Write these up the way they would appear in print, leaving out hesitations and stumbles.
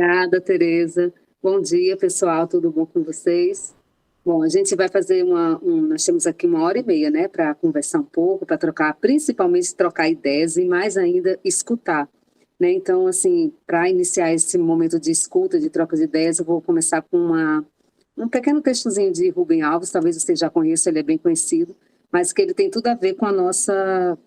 Obrigada, Tereza. Bom dia, pessoal, tudo bom com vocês? Bom, a gente vai fazer nós temos aqui 1h30, né, para conversar um pouco, para trocar, principalmente trocar ideias e mais ainda escutar, né? Então, assim, para iniciar esse momento de escuta, de troca de ideias, eu vou começar com um pequeno textozinho de Rubem Alves, talvez você já conheça, ele é bem conhecido, mas que ele tem tudo a ver com a nossa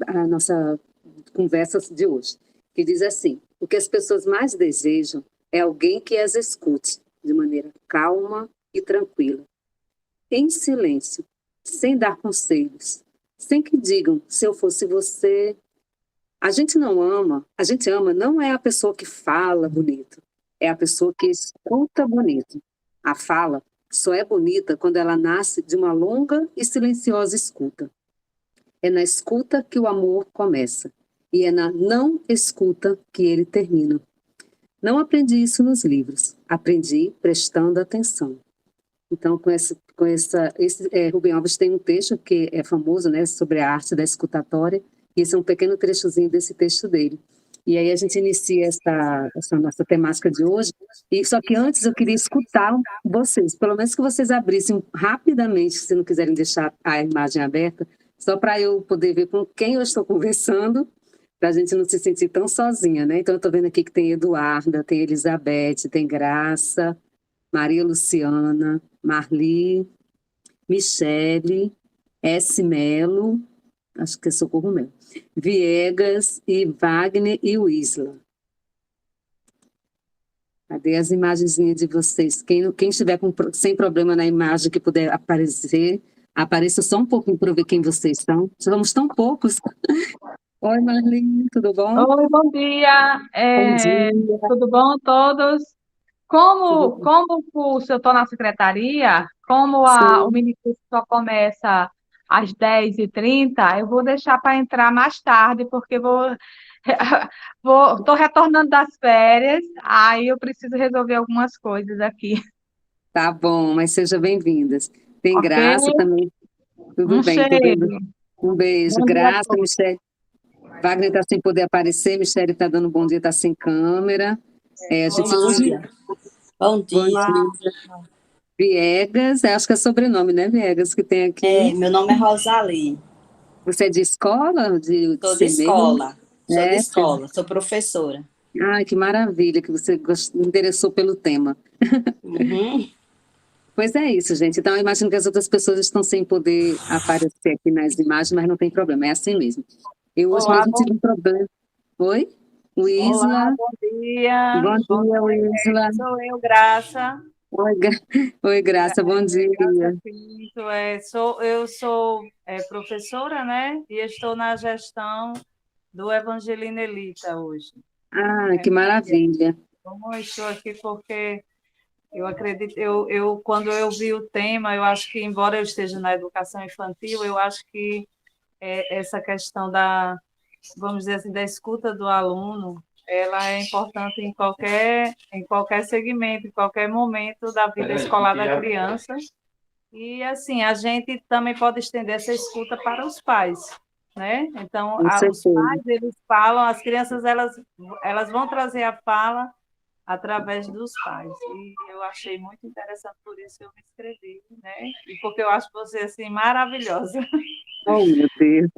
conversa de hoje, que diz assim: o que as pessoas mais desejam é alguém que as escute de maneira calma e tranquila, em silêncio, sem dar conselhos, sem que digam, se eu fosse você. A gente ama não é a pessoa que fala bonito, é a pessoa que escuta bonito. A fala só é bonita quando ela nasce de uma longa e silenciosa escuta. É na escuta que o amor começa, e é na não escuta que ele termina. Não aprendi isso nos livros, aprendi prestando atenção. Então, Rubem Alves tem um texto que é famoso, né, sobre a arte da escutatória, e esse é um pequeno trechozinho desse texto dele. E aí a gente inicia essa nossa temática de hoje, e só que antes eu queria escutar vocês, pelo menos que vocês abrissem rapidamente, se não quiserem deixar a imagem aberta, só para eu poder ver com quem eu estou conversando, para a gente não se sentir tão sozinha, né? Então eu estou vendo aqui que tem Eduarda, tem Elizabeth, tem Graça, Maria Luciana, Marli, Michele, S. Melo, acho que é Socorro Melo, Viegas e Wagner e Wisla. Cadê as imagenzinhas de vocês? Quem estiver sem problema na imagem que puder aparecer, apareça só um pouquinho para eu ver quem vocês são. Somos tão poucos. Oi, Marli, tudo bom? Oi, bom dia. Bom dia. Tudo bom, todos? Tudo bom? Se eu estou na secretaria, o Sim. ministro só começa às 10h30, eu vou deixar para entrar mais tarde, porque estou retornando das férias, aí eu preciso resolver algumas coisas aqui, Tá bom, mas sejam bem-vindas. Tem ok? Graça também. Tudo Um bem, tô vendo. cheiro. Um beijo. Bom dia a Graça, todos. Michele. Wagner está sem poder aparecer, Michele está dando bom dia, está sem câmera. A Bom gente hoje. dia. Bom Bom dia. dia. Viegas, acho que é sobrenome, né, Viegas, que tem aqui. Meu nome é Rosali. Você é de escola, de Sou de ser mesmo? escola. Sou de É, escola. Sou professora. ai, que maravilha que você interessou pelo tema. Uhum. Pois é isso, gente. Então, eu imagino que as outras pessoas estão sem poder aparecer aqui nas imagens, mas não tem problema, é assim mesmo. Eu hoje Olá, mesmo tive um problema. Oi? olá, Isla. bom dia. Bom Bom dia, dia, Isla. sou eu, Graça. Oi, Oi, Graça, bom Graça dia. Pinto, eu sou professora, né? E estou na gestão do Evangelina Elita hoje. Ah, que maravilha. Bom, estou aqui porque eu acredito, quando eu vi o tema, eu acho que, embora eu esteja na educação infantil, eu acho que essa questão vamos dizer assim, da escuta do aluno, ela é importante em qualquer segmento, em qualquer momento da vida escolar da criança. E, assim, a gente também pode estender essa escuta para os pais, né? Então, Com os certeza. pais, eles falam, as crianças, elas vão trazer a fala através dos pais. E eu achei muito interessante, por isso eu me inscrevi, né? E porque eu acho você, assim, maravilhosa. Oh, meu Deus.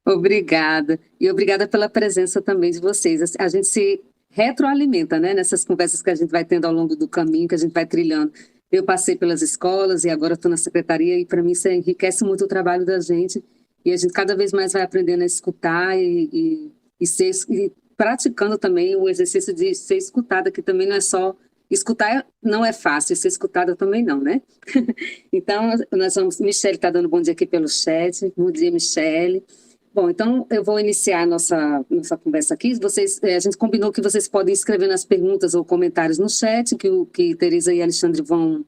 Obrigada. E obrigada pela presença também de vocês. Assim, a gente se retroalimenta, né, nessas conversas que a gente vai tendo ao longo do caminho, que a gente vai trilhando. Eu passei pelas escolas e agora estou na secretaria, e para mim isso enriquece muito o trabalho da gente. E a gente cada vez mais vai aprendendo a escutar e praticando também o exercício de ser escutada, que também não é só. Escutar não é fácil, ser escutada também não, né? Então, nós vamos. Michele está dando bom dia aqui pelo chat. Bom dia, Michele. Bom, então eu vou iniciar a nossa conversa aqui. A gente combinou que vocês podem escrever nas perguntas ou comentários no chat, que Teresa e Alexandre vão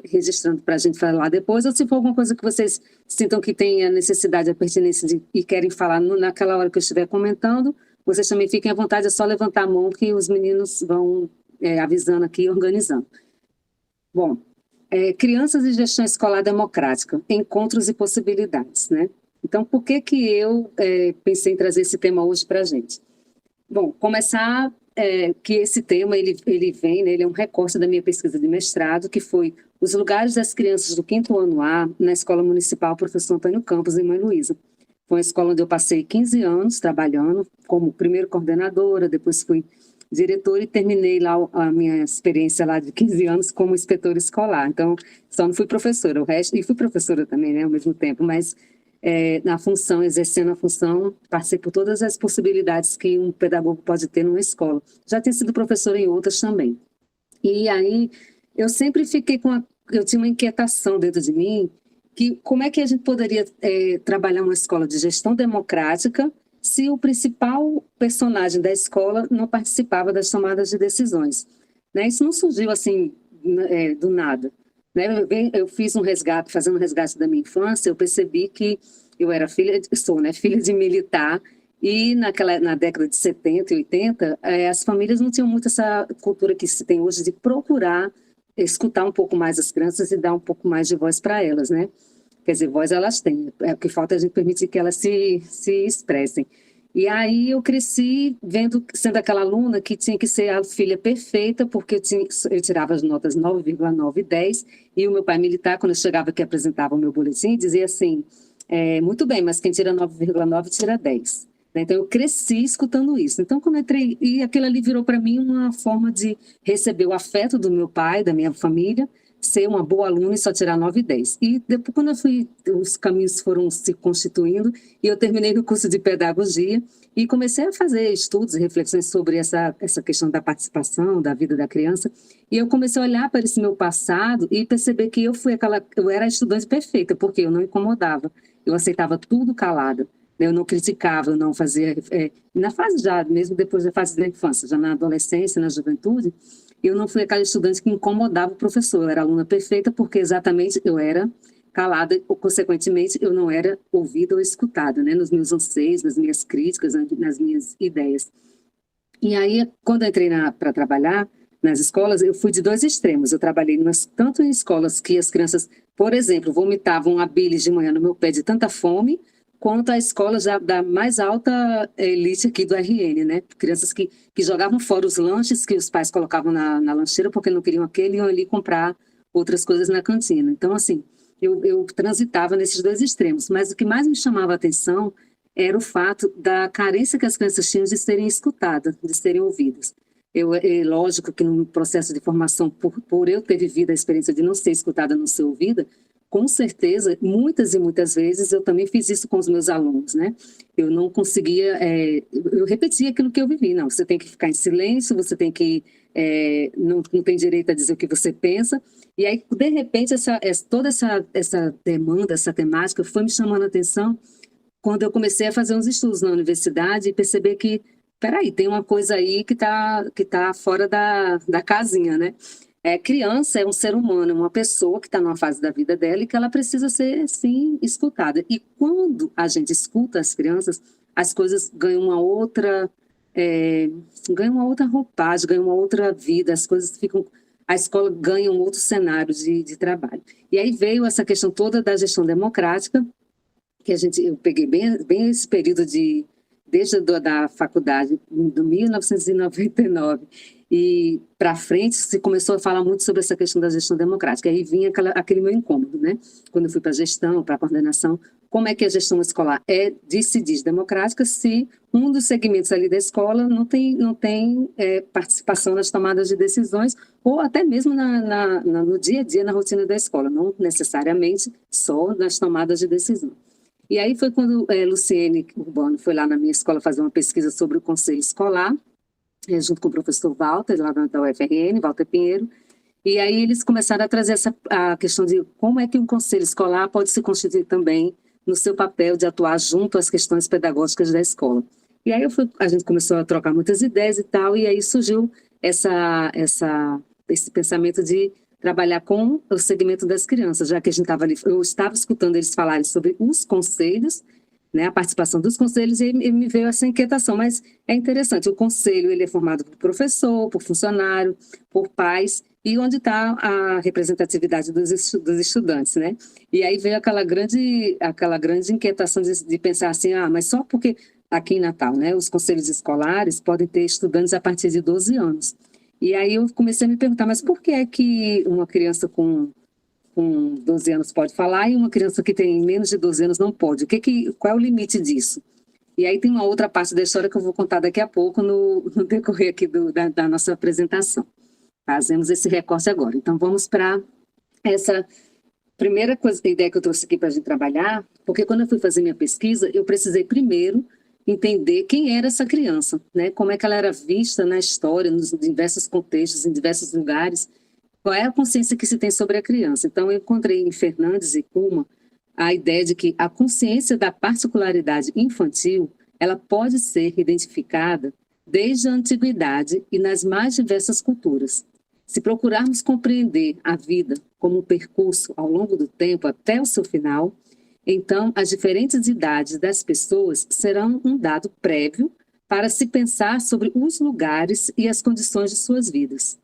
registrando para a gente falar depois, ou se for alguma coisa que vocês sintam que tem a necessidade, a pertinência e querem falar naquela hora que eu estiver comentando, vocês também fiquem à vontade, é só levantar a mão que os meninos vão avisando aqui e organizando. Bom, crianças e gestão escolar democrática, encontros e possibilidades, né? Então, por que eu pensei em trazer esse tema hoje para a gente? Bom, começar que esse tema ele vem, né, ele é um recorte da minha pesquisa de mestrado, que foi os lugares das crianças do 5º ano A na Escola Municipal Professor Antônio Campos, em Mãe Luísa. Foi uma escola onde eu passei 15 anos trabalhando como primeiro coordenadora, depois fui diretora e terminei lá a minha experiência lá de 15 anos como inspetora escolar. Então, só não fui professora, o resto, e fui professora também, né, ao mesmo tempo, mas na função, exercendo a função, passei por todas as possibilidades que um pedagogo pode ter numa escola. Já tinha sido professora em outras também. E aí, eu sempre fiquei eu tinha uma inquietação dentro de mim, que como é que a gente poderia trabalhar uma escola de gestão democrática se o principal personagem da escola não participava das tomadas de decisões, né? Isso não surgiu assim do nada, né? Eu fiz fazendo um resgate da minha infância, eu percebi que eu era filha de militar, e na década de 70 e 80, as famílias não tinham muito essa cultura que se tem hoje de procurar escutar um pouco mais as crianças e dar um pouco mais de voz para elas, né? Quer dizer, voz elas têm, o que falta é a gente permitir que elas se expressem. E aí eu cresci sendo aquela aluna que tinha que ser a filha perfeita, porque eu tirava as notas 9,9 e 10, e o meu pai militar, quando eu chegava aqui apresentava o meu boletim, dizia assim, muito bem, mas quem tira 9,9 tira 10. Então eu cresci escutando isso. Então quando eu entrei, e aquilo ali virou para mim uma forma de receber o afeto do meu pai, da minha família, ser uma boa aluna e só tirar 9 e 10. E depois, quando os caminhos foram se constituindo, e eu terminei no curso de pedagogia, e comecei a fazer estudos e reflexões sobre essa questão da participação, da vida da criança, e eu comecei a olhar para esse meu passado e perceber que eu era a estudante perfeita, porque eu não incomodava, eu aceitava tudo calada, eu não criticava, eu não fazia... na fase já, mesmo depois da fase da infância, já na adolescência, na juventude, eu não fui aquela estudante que incomodava o professor, eu era aluna perfeita porque exatamente eu era calada, ou consequentemente eu não era ouvida ou escutada, né, nos meus anseios, nas minhas críticas, nas minhas ideias. E aí, quando eu entrei para trabalhar nas escolas, eu fui de dois extremos, eu trabalhei tanto em escolas que as crianças, por exemplo, vomitavam a bilis de manhã no meu pé de tanta fome, quanto a escola já da mais alta elite aqui do RN, né? Crianças que jogavam fora os lanches que os pais colocavam na lancheira porque não queriam aquele, iam ali comprar outras coisas na cantina. Então, assim, eu transitava nesses dois extremos, mas o que mais me chamava a atenção era o fato da carência que as crianças tinham de serem escutadas, de serem ouvidas. Lógico que no processo de formação, por eu ter vivido a experiência de não ser escutada, não ser ouvida, com certeza, muitas e muitas vezes, eu também fiz isso com os meus alunos, né? Eu não conseguia, eu repetia aquilo que eu vivi, não, você tem que ficar em silêncio, você tem que, não tem direito a dizer o que você pensa, e aí, de repente, toda essa demanda, essa temática foi me chamando a atenção quando eu comecei a fazer uns estudos na universidade e perceber que, peraí, tem uma coisa aí que tá fora da casinha, né? Criança é um ser humano, é uma pessoa que está numa fase da vida dela e que ela precisa ser, sim, escutada. E quando a gente escuta as crianças, as coisas ganham uma outra roupagem, ganham uma outra vida, as coisas ficam... A escola ganha um outro cenário de trabalho. E aí veio essa questão toda da gestão democrática, que eu peguei bem esse período desde da faculdade, de 1999, e para frente se começou a falar muito sobre essa questão da gestão democrática. Aí vinha aquele meu incômodo, né? Quando eu fui para a gestão, para a coordenação, como é que a gestão escolar se diz democrática se um dos segmentos ali da escola não tem participação nas tomadas de decisões ou até mesmo no dia a dia, na rotina da escola, não necessariamente só nas tomadas de decisão. E aí foi quando Luciene Urbano foi lá na minha escola fazer uma pesquisa sobre o conselho escolar, junto com o professor Walter, lá da UFRN, Walter Pinheiro, e aí eles começaram a trazer a questão de como é que um conselho escolar pode se constituir também no seu papel de atuar junto às questões pedagógicas da escola. E aí a gente começou a trocar muitas ideias e tal, e aí surgiu esse pensamento de trabalhar com o segmento das crianças, já que eu estava escutando eles falarem sobre os conselhos, né, a participação dos conselhos, e me veio essa inquietação, mas é interessante, o conselho ele é formado por professor, por funcionário, por pais, e onde está a representatividade dos estudantes, né? E aí veio aquela grande inquietação de pensar assim, mas só porque aqui em Natal, né? Os conselhos escolares podem ter estudantes a partir de 12 anos. E aí eu comecei a me perguntar, mas por que é que uma criança com 12 anos pode falar e uma criança que tem menos de 12 anos não pode? Qual é o limite disso? E aí tem uma outra parte da história que eu vou contar daqui a pouco no decorrer aqui da nossa apresentação. Fazemos esse recorte agora. Então vamos para essa primeira ideia que eu trouxe aqui para a gente trabalhar, porque quando eu fui fazer minha pesquisa, eu precisei primeiro entender quem era essa criança, né? Como é que ela era vista na história, nos diversos contextos, em diversos lugares, qual é a consciência que se tem sobre a criança. Então, eu encontrei em Fernandes e Kuma a ideia de que a consciência da particularidade infantil, ela pode ser identificada desde a antiguidade e nas mais diversas culturas. Se procurarmos compreender a vida como um percurso ao longo do tempo até o seu final, então as diferentes idades das pessoas serão um dado prévio para se pensar sobre os lugares e as condições de suas vidas,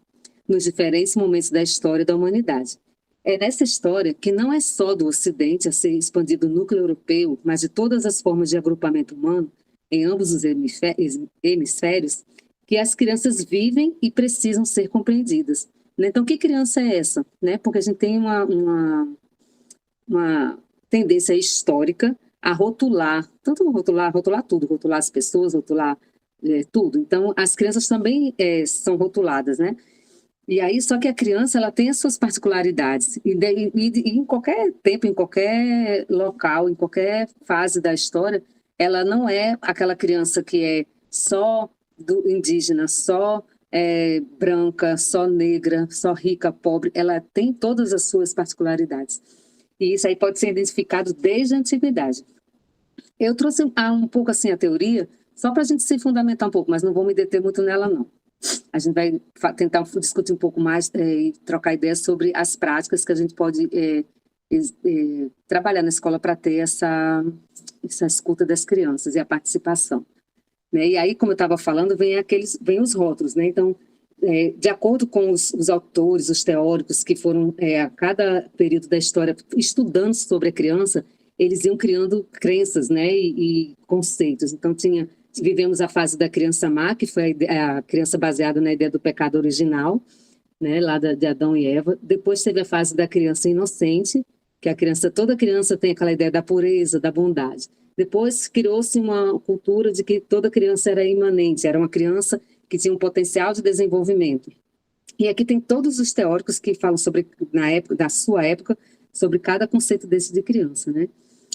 nos diferentes momentos da história da humanidade. É nessa história, que não é só do Ocidente a ser expandido o núcleo europeu, mas de todas as formas de agrupamento humano, em ambos os hemisférios, que as crianças vivem e precisam ser compreendidas. Então, que criança é essa? Porque a gente tem uma tendência histórica a rotular, tanto rotular tudo, rotular as pessoas, rotular tudo. Então, as crianças também são rotuladas, né? E aí, só que a criança, ela tem as suas particularidades. E em qualquer tempo, em qualquer local, em qualquer fase da história, ela não é aquela criança que é só do indígena, só branca, só negra, só rica, pobre. Ela tem todas as suas particularidades. E isso aí pode ser identificado desde a antiguidade. Eu trouxe um pouco assim a teoria, só para a gente se fundamentar um pouco, mas não vou me deter muito nela, não. A gente vai tentar discutir um pouco mais e trocar ideias sobre as práticas que a gente pode trabalhar na escola para ter essa escuta das crianças e a participação. Né? E aí, como eu estava falando, vem os rótulos. Né? Então, de acordo com os autores, os teóricos que foram a cada período da história estudando sobre a criança, eles iam criando crenças, né? e conceitos. Então, vivemos a fase da criança má, que foi a criança baseada na ideia do pecado original, né, lá de Adão e Eva. Depois teve a fase da criança inocente, que toda criança tem aquela ideia da pureza, da bondade. Depois criou-se uma cultura de que toda criança era imanente, era uma criança que tinha um potencial de desenvolvimento. E aqui tem todos os teóricos que falam sobre, da sua época, sobre cada conceito desse de criança, né?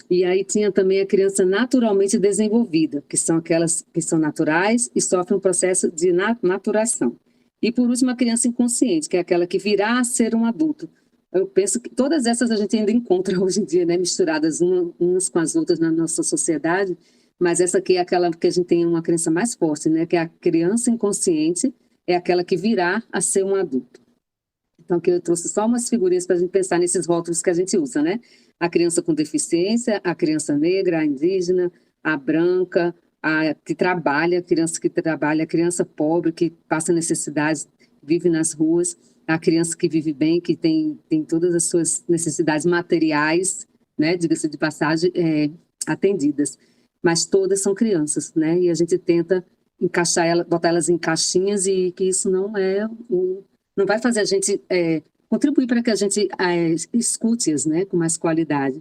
E aí tinha também a criança naturalmente desenvolvida, que são aquelas que são naturais e sofrem um processo de maturação. E, por último, a criança inconsciente, que é aquela que virá a ser um adulto. Eu penso que todas essas a gente ainda encontra hoje em dia, né, misturadas umas com as outras na nossa sociedade, mas essa aqui é aquela que a gente tem uma crença mais forte, né, que é a criança inconsciente, é aquela que virá a ser um adulto. Então, aqui eu trouxe só umas figurinhas para a gente pensar nesses rótulos que a gente usa, né? A criança com deficiência, a criança negra, a indígena, a branca, a criança que trabalha, a criança pobre que passa necessidades, vive nas ruas, a criança que vive bem, que tem todas as suas necessidades materiais, né, diga-se de passagem, atendidas. Mas todas são crianças, né? E a gente tenta botar elas em caixinhas e que isso não vai fazer a gente contribuir para que a gente escute-as, né, com mais qualidade.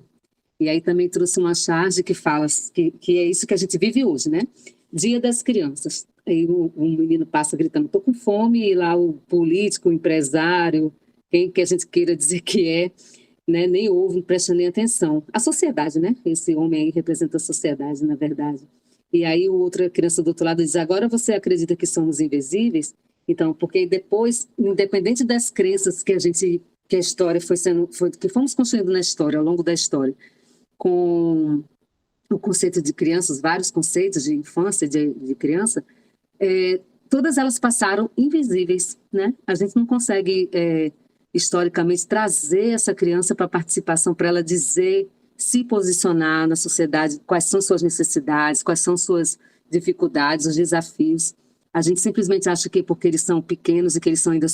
E aí também trouxe uma charge que fala que é isso que a gente vive hoje, né? Dia das Crianças. Aí um menino passa gritando, estou com fome, e lá o político, o empresário, quem que a gente queira dizer que né, nem ouve, não presta nem atenção. A sociedade, né? Esse homem aí representa a sociedade, na verdade. E aí outra criança do outro lado diz, agora você acredita que somos invisíveis? Então, porque depois, independente das crenças que a história que fomos construindo na história, ao longo da história, com o conceito de crianças, vários conceitos de infância, de criança, todas elas passaram invisíveis, né? A gente não consegue, historicamente, trazer essa criança para a participação, para ela dizer, se posicionar na sociedade, quais são suas necessidades, quais são suas dificuldades, os desafios. A gente simplesmente acha que porque eles são pequenos e que eles são ainda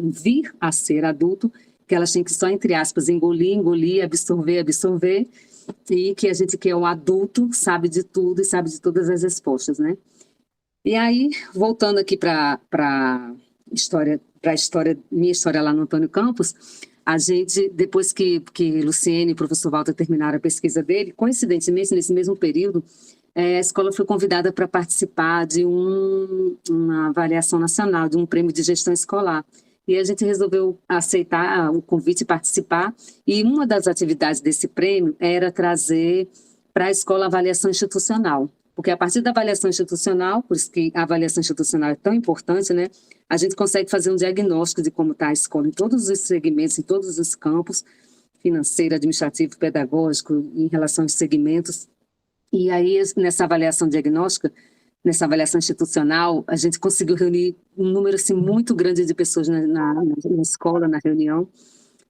vir a ser adulto, que elas têm que só, entre aspas, engolir, absorver, e que a gente que é um adulto sabe de tudo e sabe de todas as respostas, né? E aí, voltando aqui para minha história lá no Antônio Campos, a gente, depois que Luciene e o professor Walter terminaram a pesquisa dele, coincidentemente, nesse mesmo período, a escola foi convidada para participar de uma avaliação nacional, de um prêmio de gestão escolar. E a gente resolveu aceitar o convite e participar. E uma das atividades desse prêmio era trazer para a escola a avaliação institucional. Porque a partir da avaliação institucional, por isso que a avaliação institucional é tão importante, né? A gente consegue fazer um diagnóstico de como está a escola em todos os segmentos, em todos os campos, financeiro, administrativo, pedagógico, em relação aos segmentos. E aí, nessa avaliação diagnóstica, nessa avaliação institucional, a gente conseguiu reunir um número assim, muito grande de pessoas na escola, na reunião.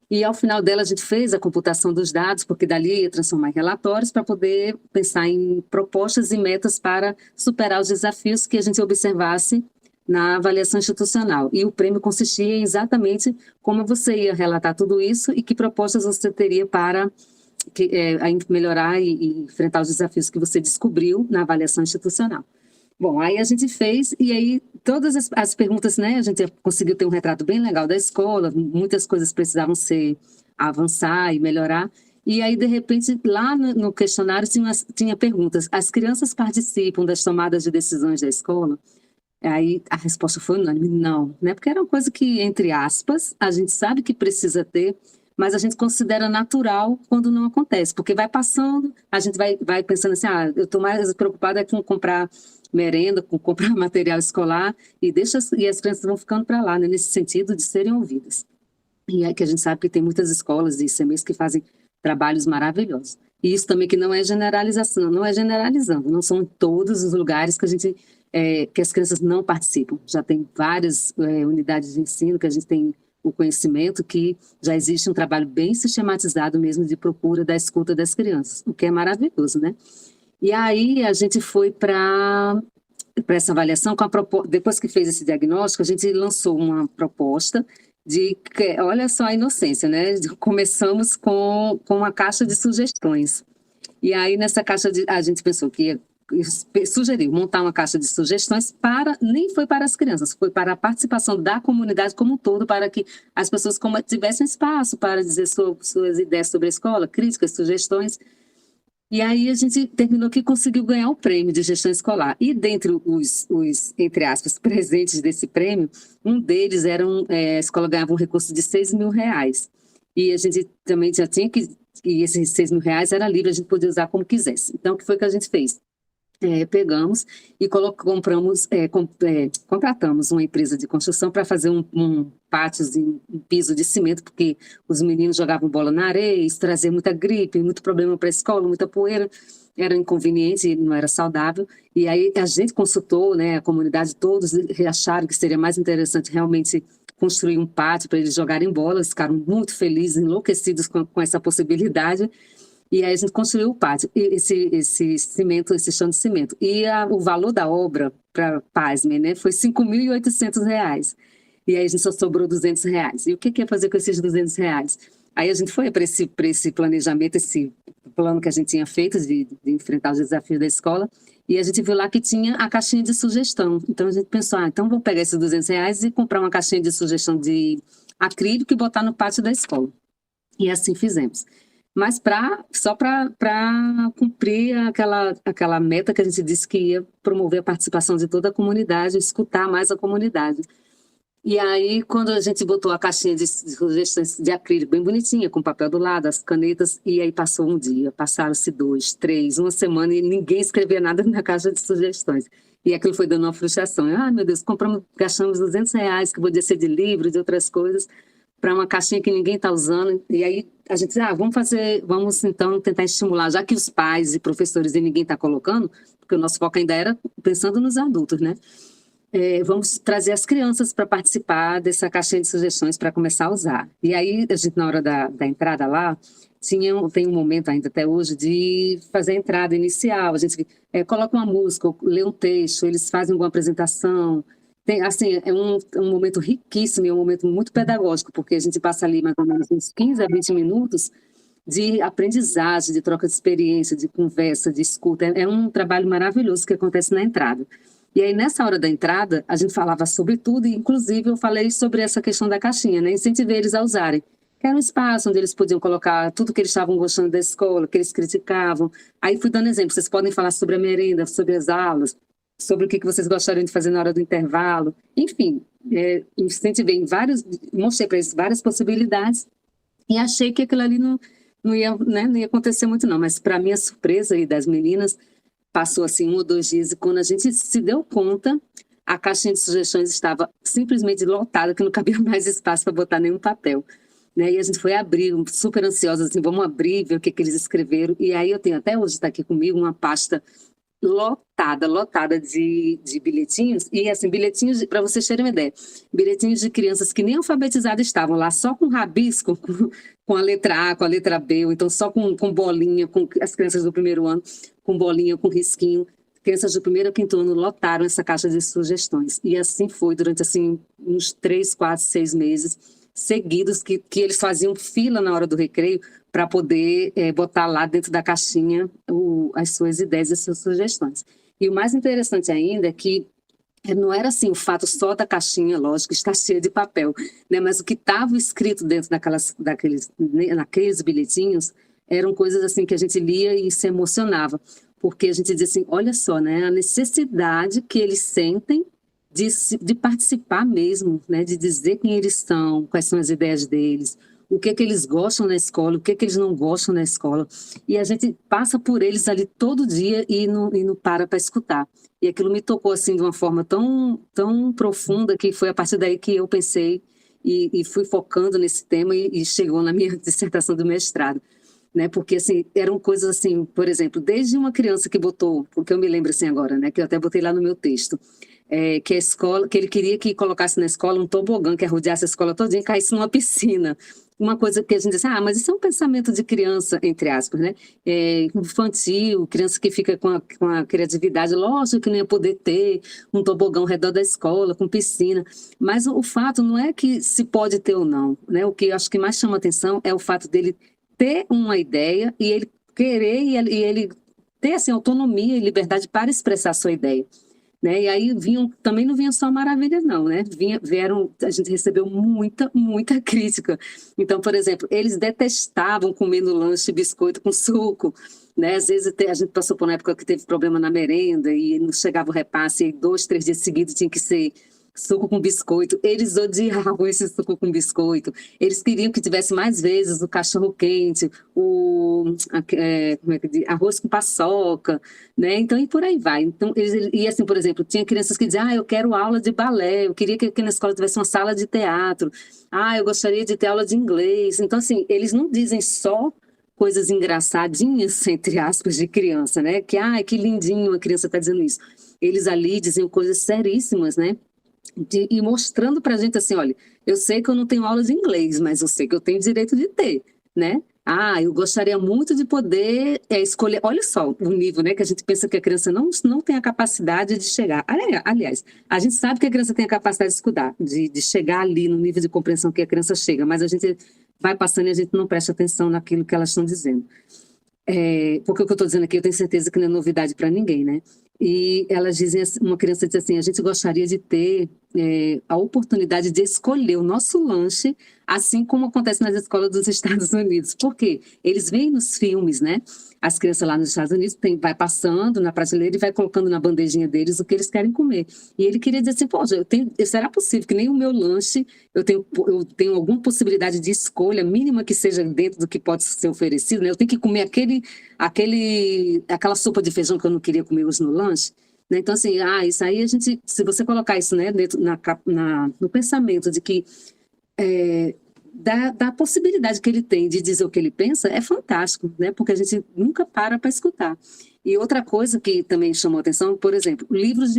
E ao final dela a gente fez a computação dos dados, porque dali ia transformar em relatórios para poder pensar em propostas e metas para superar os desafios que a gente observasse na avaliação institucional. E o prêmio consistia em exatamente como você ia relatar tudo isso e que propostas você teria para melhorar e enfrentar os desafios que você descobriu na avaliação institucional. Bom, aí a gente fez, e aí todas as perguntas, né, a gente conseguiu ter um retrato bem legal da escola, muitas coisas precisavam avançar e melhorar, e aí, de repente, lá no questionário tinha perguntas: as crianças participam das tomadas de decisões da escola? Aí a resposta foi unânime: não, né, porque era uma coisa que, entre aspas, a gente sabe que precisa ter, mas a gente considera natural quando não acontece, porque vai passando, a gente vai pensando assim, eu estou mais preocupada com comprar merenda, com comprar material escolar, e as crianças vão ficando para lá, né, nesse sentido de serem ouvidas. E é que a gente sabe que tem muitas escolas de ICMES que fazem trabalhos maravilhosos. E isso também que não é generalização, não é generalizando, não são em todos os lugares que as crianças não participam. Já tem várias unidades de ensino que a gente tem o conhecimento que já existe um trabalho bem sistematizado mesmo de procura da escuta das crianças, o que é maravilhoso, né? E aí a gente foi para essa avaliação, depois que fez esse diagnóstico, a gente lançou uma proposta olha só a inocência, né? Começamos com uma caixa de sugestões. E aí nessa caixa a gente pensou que sugeriu montar uma caixa de sugestões nem foi para as crianças, foi para a participação da comunidade como um todo, para que as pessoas tivessem espaço para dizer suas ideias sobre a escola, críticas, sugestões. E aí a gente terminou que conseguiu ganhar o prêmio de gestão escolar. E dentre os entre aspas, presentes desse prêmio, um deles a escola ganhava um recurso de R$6.000. E a gente também já tinha e esses R$6.000 era livre, a gente podia usar como quisesse. Então, o que foi que a gente fez? Pegamos e contratamos uma empresa de construção para fazer um pátiozinho, um piso de cimento, porque os meninos jogavam bola na areia, isso trazia muita gripe, muito problema para a escola, muita poeira, era inconveniente, não era saudável. E aí a gente consultou, né, a comunidade, todos acharam que seria mais interessante realmente construir um pátio para eles jogarem bola, eles ficaram muito felizes, enlouquecidos com essa possibilidade. E aí a gente construiu o pátio, esse cimento, esse chão de cimento. E o valor da obra, para pasmem, né, foi R$5.800. E aí a gente só sobrou R$200. E o que ia fazer com esses R$200? Aí a gente foi para esse planejamento, esse plano que a gente tinha feito de enfrentar os desafios da escola, e a gente viu lá que tinha a caixinha de sugestão. Então a gente pensou, então vou pegar esses R$200 e comprar uma caixinha de sugestão de acrílico e botar no pátio da escola. E assim fizemos. Mas só para cumprir aquela meta que a gente disse que ia promover a participação de toda a comunidade, escutar mais a comunidade. E aí, quando a gente botou a caixinha de sugestões de acrílico bem bonitinha, com papel do lado, as canetas, e aí passou um dia, passaram-se 2, 3, uma semana, e ninguém escrevia nada na caixa de sugestões. E aquilo foi dando uma frustração. Meu Deus, gastamos R$200, que podia ser de livro, de outras coisas, para uma caixinha que ninguém está usando. E aí a gente disse, vamos então tentar estimular, já que os pais e professores e ninguém está colocando, porque o nosso foco ainda era pensando nos adultos, né? Vamos trazer as crianças para participar dessa caixinha de sugestões para começar a usar. E aí a gente, na hora da entrada lá, tem um momento ainda até hoje de fazer a entrada inicial, a gente coloca uma música, lê um texto, eles fazem alguma apresentação. Assim, é um momento riquíssimo, é um momento muito pedagógico, porque a gente passa ali mais ou menos uns 15 a 20 minutos de aprendizagem, de troca de experiência, de conversa, de escuta. É um trabalho maravilhoso que acontece na entrada. E aí, nessa hora da entrada, a gente falava sobre tudo, e inclusive eu falei sobre essa questão da caixinha, né? Incentivei eles a usarem. Que era um espaço onde eles podiam colocar tudo que eles estavam gostando da escola, que eles criticavam. Aí fui dando exemplo, vocês podem falar sobre a merenda, sobre as aulas, sobre o que vocês gostariam de fazer na hora do intervalo. Enfim, incentivei mostrei para eles várias possibilidades e achei que aquilo ali não ia, né, não ia acontecer muito não. Mas para minha surpresa e das meninas, passou assim 1 ou 2 dias e quando a gente se deu conta, a caixinha de sugestões estava simplesmente lotada, que não cabia mais espaço para botar nenhum papel. Né? E a gente foi abrir, super ansiosa, assim, vamos abrir, ver o que eles escreveram. E aí eu tenho até hoje, está aqui comigo, uma pasta lotada de bilhetinhos. E assim, bilhetinhos, para vocês terem uma ideia, bilhetinhos de crianças que nem alfabetizadas estavam lá, só com rabisco, com a letra A, com a letra B, ou então só com bolinha, com as crianças do primeiro ano, com bolinha, com risquinho. Crianças do primeiro ao quinto ano lotaram essa caixa de sugestões. E assim foi durante assim, uns 3, 4, 6 meses seguidos, que eles faziam fila na hora do recreio para poder botar lá dentro da caixinha as suas ideias e as suas sugestões. E o mais interessante ainda é que não era assim o fato só da caixinha, lógico, está cheia de papel, né? Mas o que estava escrito dentro naqueles bilhetinhos eram coisas assim que a gente lia e se emocionava, porque a gente dizia assim, olha só, né, a necessidade que eles sentem de participar mesmo, né, de dizer quem eles são, quais são as ideias deles, o que eles gostam na escola, o que eles não gostam na escola. E a gente passa por eles ali todo dia e não para escutar. E aquilo me tocou assim de uma forma tão, tão profunda que foi a partir daí que eu pensei e fui focando nesse tema e chegou na minha dissertação do mestrado. Né? Porque assim, eram coisas assim, por exemplo, desde uma criança que botou, porque eu me lembro assim agora, né, que eu até botei lá no meu texto, que a escola, que ele queria que colocasse na escola um tobogã que rodeasse a escola todinha e caísse numa piscina. Uma coisa que a gente diz, mas isso é um pensamento de criança, entre aspas, né? Infantil, criança que fica com a criatividade, lógico que não ia poder ter um tobogã ao redor da escola, com piscina, mas o fato não é que se pode ter ou não, né? O que eu acho que mais chama atenção é o fato dele ter uma ideia e ele querer e ele ter assim, autonomia e liberdade para expressar a sua ideia. Né? E aí também não vinha só maravilhas não, né? A gente recebeu muita crítica. Então, por exemplo, eles detestavam comer no lanche biscoito com suco, né? Às vezes a gente passou por uma época que teve problema na merenda e não chegava o repasse, e 2, 3 dias seguidos tinha que ser suco com biscoito. Eles odiavam esse suco com biscoito. Eles queriam que tivesse mais vezes o cachorro quente, arroz com paçoca, né? Então, e por aí vai. Então, e assim, por exemplo, tinha crianças que diziam, eu quero aula de balé, eu queria que na escola tivesse uma sala de teatro, eu gostaria de ter aula de inglês. Então, assim, eles não dizem só coisas engraçadinhas, entre aspas, de criança, né? Que lindinho a criança está dizendo isso. Eles ali diziam coisas seríssimas, né? E mostrando para a gente assim, olha, eu sei que eu não tenho aula de inglês, mas eu sei que eu tenho direito de ter, né? Eu gostaria muito de poder escolher, olha só o nível, né, que a gente pensa que a criança não tem a capacidade de chegar. Aliás, a gente sabe que a criança tem a capacidade de estudar, de chegar ali no nível de compreensão que a criança chega, mas a gente vai passando e a gente não presta atenção naquilo que elas estão dizendo. Porque o que eu estou dizendo aqui, eu tenho certeza que não é novidade para ninguém, né? E elas dizem, uma criança diz assim, a gente gostaria de ter a oportunidade de escolher o nosso lanche, assim como acontece nas escolas dos Estados Unidos. Por quê? Eles veem nos filmes, né? As crianças lá nos Estados Unidos vai passando na prateleira e vai colocando na bandejinha deles o que eles querem comer. E ele queria dizer assim, poxa, será possível que nem o meu lanche, eu tenho alguma possibilidade de escolha mínima que seja dentro do que pode ser oferecido, né? Eu tenho que comer aquela sopa de feijão que eu não queria comer hoje no lanche. Né? Então, assim, isso aí a gente, se você colocar isso, né, dentro no pensamento de que da possibilidade que ele tem de dizer o que ele pensa, é fantástico, né? Porque a gente nunca para escutar. E outra coisa que também chamou atenção, por exemplo, livros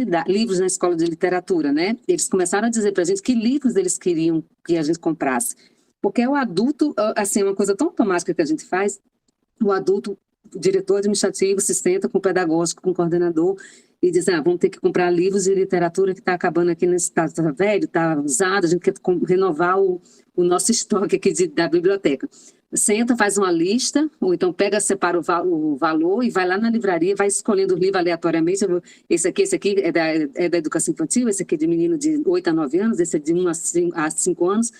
na escola de literatura, né? Eles começaram a dizer para a gente que livros eles queriam que a gente comprasse. Porque o adulto, assim, é uma coisa tão automática que a gente faz, o adulto, o diretor administrativo se senta com o pedagógico, com o coordenador e diz, vamos ter que comprar livros de literatura que está acabando aqui nesse está velho, está usado, a gente quer renovar o nosso estoque aqui da biblioteca. senta, faz uma lista, ou então pega, separa o valor e vai lá na livraria, vai escolhendo o livro aleatoriamente. Esse aqui é da educação infantil, esse aqui é de menino de 8 a 9 anos, esse é de 1 a 5 anos,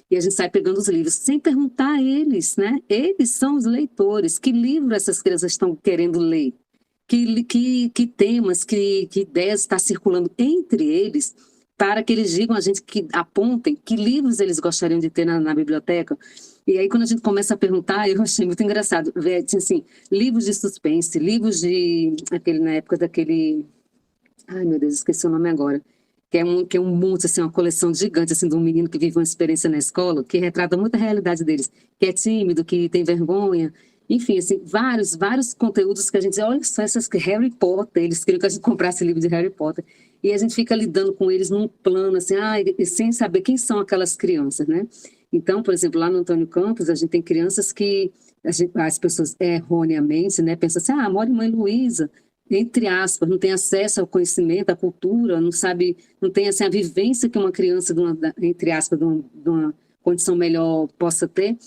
e a gente sai pegando os livros, sem perguntar a eles, né? Eles são os leitores. Que livro essas crianças estão querendo ler? Que temas, que ideias está circulando entre eles, para que eles digam a gente, que apontem que livros eles gostariam de ter na biblioteca. E aí, quando a gente começa a perguntar, eu achei muito engraçado. Tinha assim, livros de suspense, livros de... na época daquele... Ai, meu Deus, esqueci o nome agora. Que é um monte, assim, uma coleção gigante, assim, de um menino que vive uma experiência na escola, que retrata muito a realidade deles, que é tímido, que tem vergonha. Enfim, assim, vários conteúdos que a gente diz, olha só, essas Harry Potter, eles queriam que a gente comprasse livro de Harry Potter. E a gente fica lidando com eles num plano, assim, sem saber quem são aquelas crianças, né? Então, por exemplo, lá no Antônio Campos, a gente tem crianças que as pessoas erroneamente, né, pensam assim, mora em Mãe Luísa, entre aspas, não tem acesso ao conhecimento, à cultura, não sabe, não tem assim, a vivência que uma criança, entre aspas, de uma condição melhor possa ter.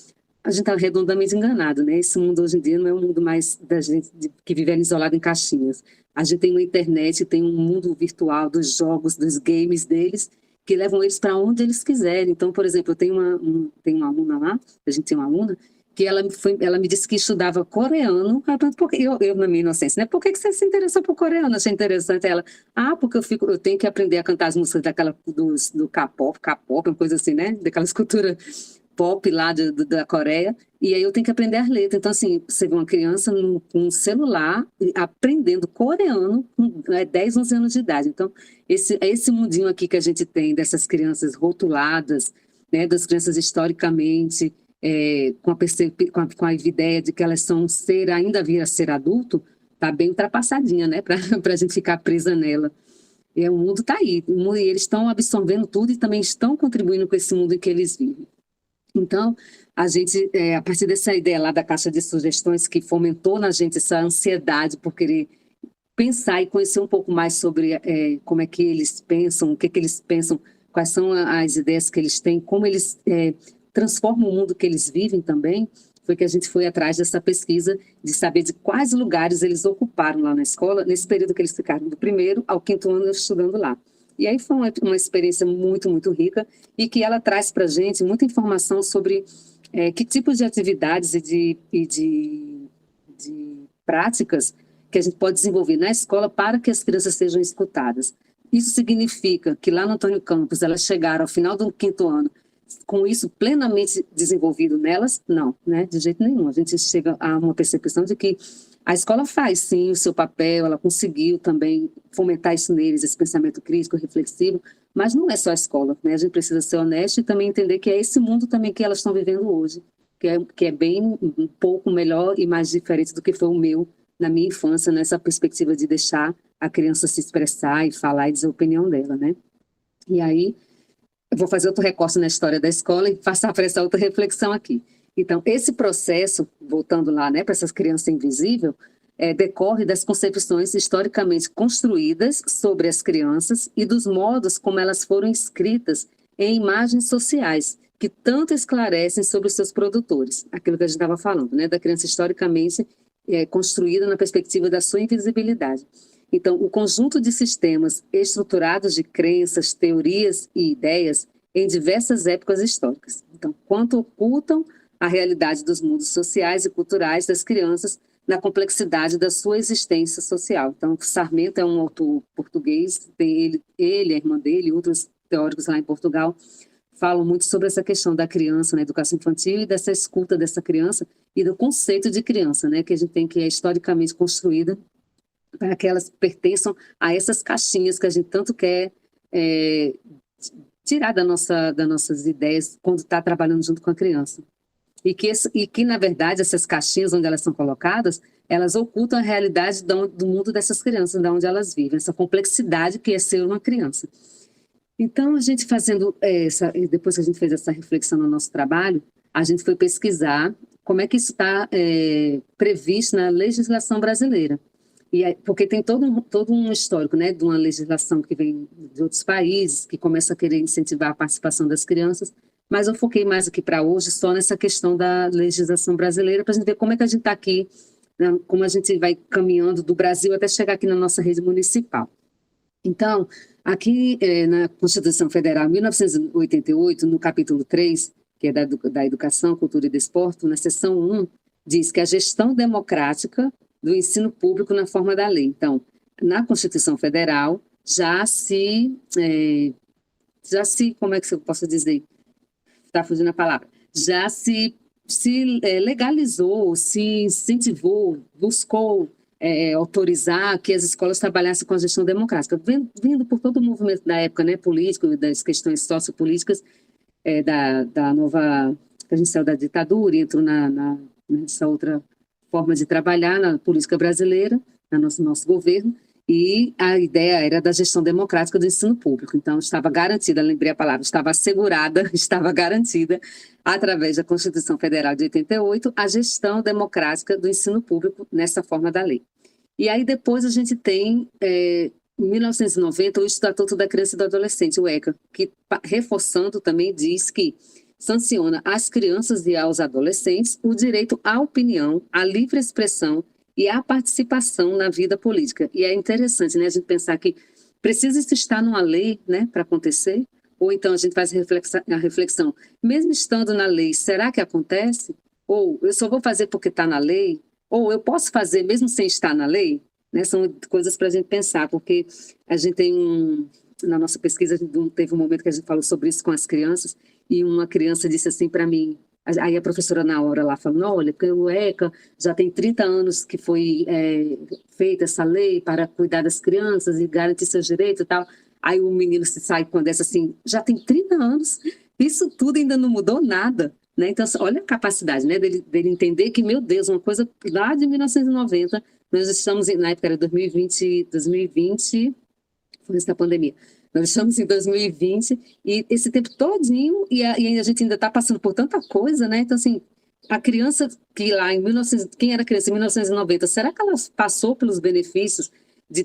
A gente está redondamente enganado, né? Esse mundo hoje em dia não é um mundo mais da gente que vive isolado em caixinhas. A gente tem uma internet, tem um mundo virtual dos jogos, dos games deles, que levam eles para onde eles quiserem. Então, por exemplo, eu tenho uma aluna lá, a gente tem uma aluna, que ela me disse que estudava coreano. Porque eu na minha inocência, né? Por que você se interessou por coreano? Achei interessante. Ela, porque eu tenho que aprender a cantar as músicas do K-pop, uma coisa assim, né? Daquela escultura pop lá da Coreia, e aí eu tenho que aprender as letras. Então, assim, você vê uma criança com um celular aprendendo coreano com 10, 11 anos de idade. Então, esse mundinho aqui que a gente tem dessas crianças rotuladas, né, das crianças historicamente, com a ideia de que elas são ainda vir a ser adulto, tá bem ultrapassadinha, né, para a gente ficar presa nela. E o mundo está aí, e eles estão absorvendo tudo e também estão contribuindo com esse mundo em que eles vivem. Então, a gente, a partir dessa ideia lá da caixa de sugestões, que fomentou na gente essa ansiedade por querer pensar e conhecer um pouco mais sobre como é que eles pensam, o que que eles pensam, quais são as ideias que eles têm, como eles transformam o mundo que eles vivem também, foi que a gente foi atrás dessa pesquisa de saber de quais lugares eles ocuparam lá na escola, nesse período que eles ficaram do 1º ao 5º ano estudando lá. E aí foi uma experiência muito, muito rica e que ela traz para a gente muita informação sobre que tipos de atividades e de práticas que a gente pode desenvolver na escola para que as crianças sejam escutadas. Isso significa que lá no Antônio Campos elas chegaram ao final do 5º ano com isso plenamente desenvolvido nelas? Não, né? De jeito nenhum. A gente chega a uma percepção de que a escola faz, sim, o seu papel, ela conseguiu também fomentar isso neles, esse pensamento crítico, reflexivo, mas não é só a escola, né? A gente precisa ser honesto e também entender que é esse mundo também que elas estão vivendo hoje, que é bem um pouco melhor e mais diferente do que foi o meu na minha infância, nessa perspectiva de deixar a criança se expressar e falar e dizer a opinião dela, né? E aí, eu vou fazer outro recorte na história da escola e passar para essa outra reflexão aqui. Então, esse processo, voltando lá, né, para essas crianças invisíveis, decorre das concepções historicamente construídas sobre as crianças e dos modos como elas foram escritas em imagens sociais, que tanto esclarecem sobre os seus produtores. Aquilo que a gente estava falando, né, da criança historicamente construída na perspectiva da sua invisibilidade. Então, o conjunto de sistemas estruturados de crenças, teorias e ideias em diversas épocas históricas. Então, quanto ocultam a realidade dos mundos sociais e culturais das crianças na complexidade da sua existência social. Então, Sarmento é um autor português, tem ele, a irmã dele e outros teóricos lá em Portugal falam muito sobre essa questão da criança na educação infantil e dessa escuta dessa criança e do conceito de criança, né, que a gente tem, que é historicamente construída para que elas pertençam a essas caixinhas que a gente tanto quer tirar das nossas ideias quando está trabalhando junto com a criança. E que, na verdade, essas caixinhas onde elas são colocadas, elas ocultam a realidade do mundo dessas crianças, de onde elas vivem, essa complexidade que é ser uma criança. Então, a gente depois que a gente fez essa reflexão no nosso trabalho, a gente foi pesquisar como é que isso está previsto na legislação brasileira. Porque tem todo um histórico, né, de uma legislação que vem de outros países, que começa a querer incentivar a participação das crianças, mas eu foquei mais aqui para hoje só nessa questão da legislação brasileira, para a gente ver como é que a gente está aqui, né, como a gente vai caminhando do Brasil até chegar aqui na nossa rede municipal. Então, aqui na Constituição Federal, 1988, no capítulo 3, que é da Educação, Cultura e Desporto, na seção 1, diz que a gestão democrática do ensino público na forma da lei. Então, na Constituição Federal, já se, como é que eu posso dizer? Está fugindo a palavra. Já se legalizou, se incentivou, buscou autorizar que as escolas trabalhassem com a gestão democrática, vindo por todo o movimento da época, né, político, das questões sociopolíticas, da nova, que a gente saiu da ditadura e entrou nessa outra forma de trabalhar na política brasileira, no nosso governo, e a ideia era da gestão democrática do ensino público. Então, estava garantida, lembrei a palavra, estava assegurada, estava garantida, através da Constituição Federal de 88, a gestão democrática do ensino público nessa forma da lei. E aí depois a gente tem, em 1990, o Estatuto da Criança e do Adolescente, o ECA, que, reforçando também, diz que sanciona às crianças e aos adolescentes o direito à opinião, à livre expressão e à participação na vida política. E é interessante, né, a gente pensar que precisa estar numa lei, né, para acontecer, ou então a gente faz a reflexão, mesmo estando na lei, será que acontece? Ou eu só vou fazer porque está na lei? Ou eu posso fazer mesmo sem estar na lei? Né, são coisas para a gente pensar, porque a gente tem na nossa pesquisa, teve um momento que a gente falou sobre isso com as crianças, e uma criança disse assim para mim, aí a professora na hora lá falando, olha, porque o ECA já tem 30 anos que foi feita essa lei para cuidar das crianças e garantir seus direitos e tal. Aí o menino se sai com dessa assim, já tem 30 anos, isso tudo ainda não mudou nada. Né? Então, olha a capacidade, né, dele entender que, meu Deus, uma coisa lá de 1990, nós estamos, na época era 2020, foi antes da pandemia, nós estamos em 2020 e esse tempo todinho e a gente ainda está passando por tanta coisa, né? Então, assim, a criança que lá em 1900, quem era criança em 1990, será que ela passou pelos benefícios de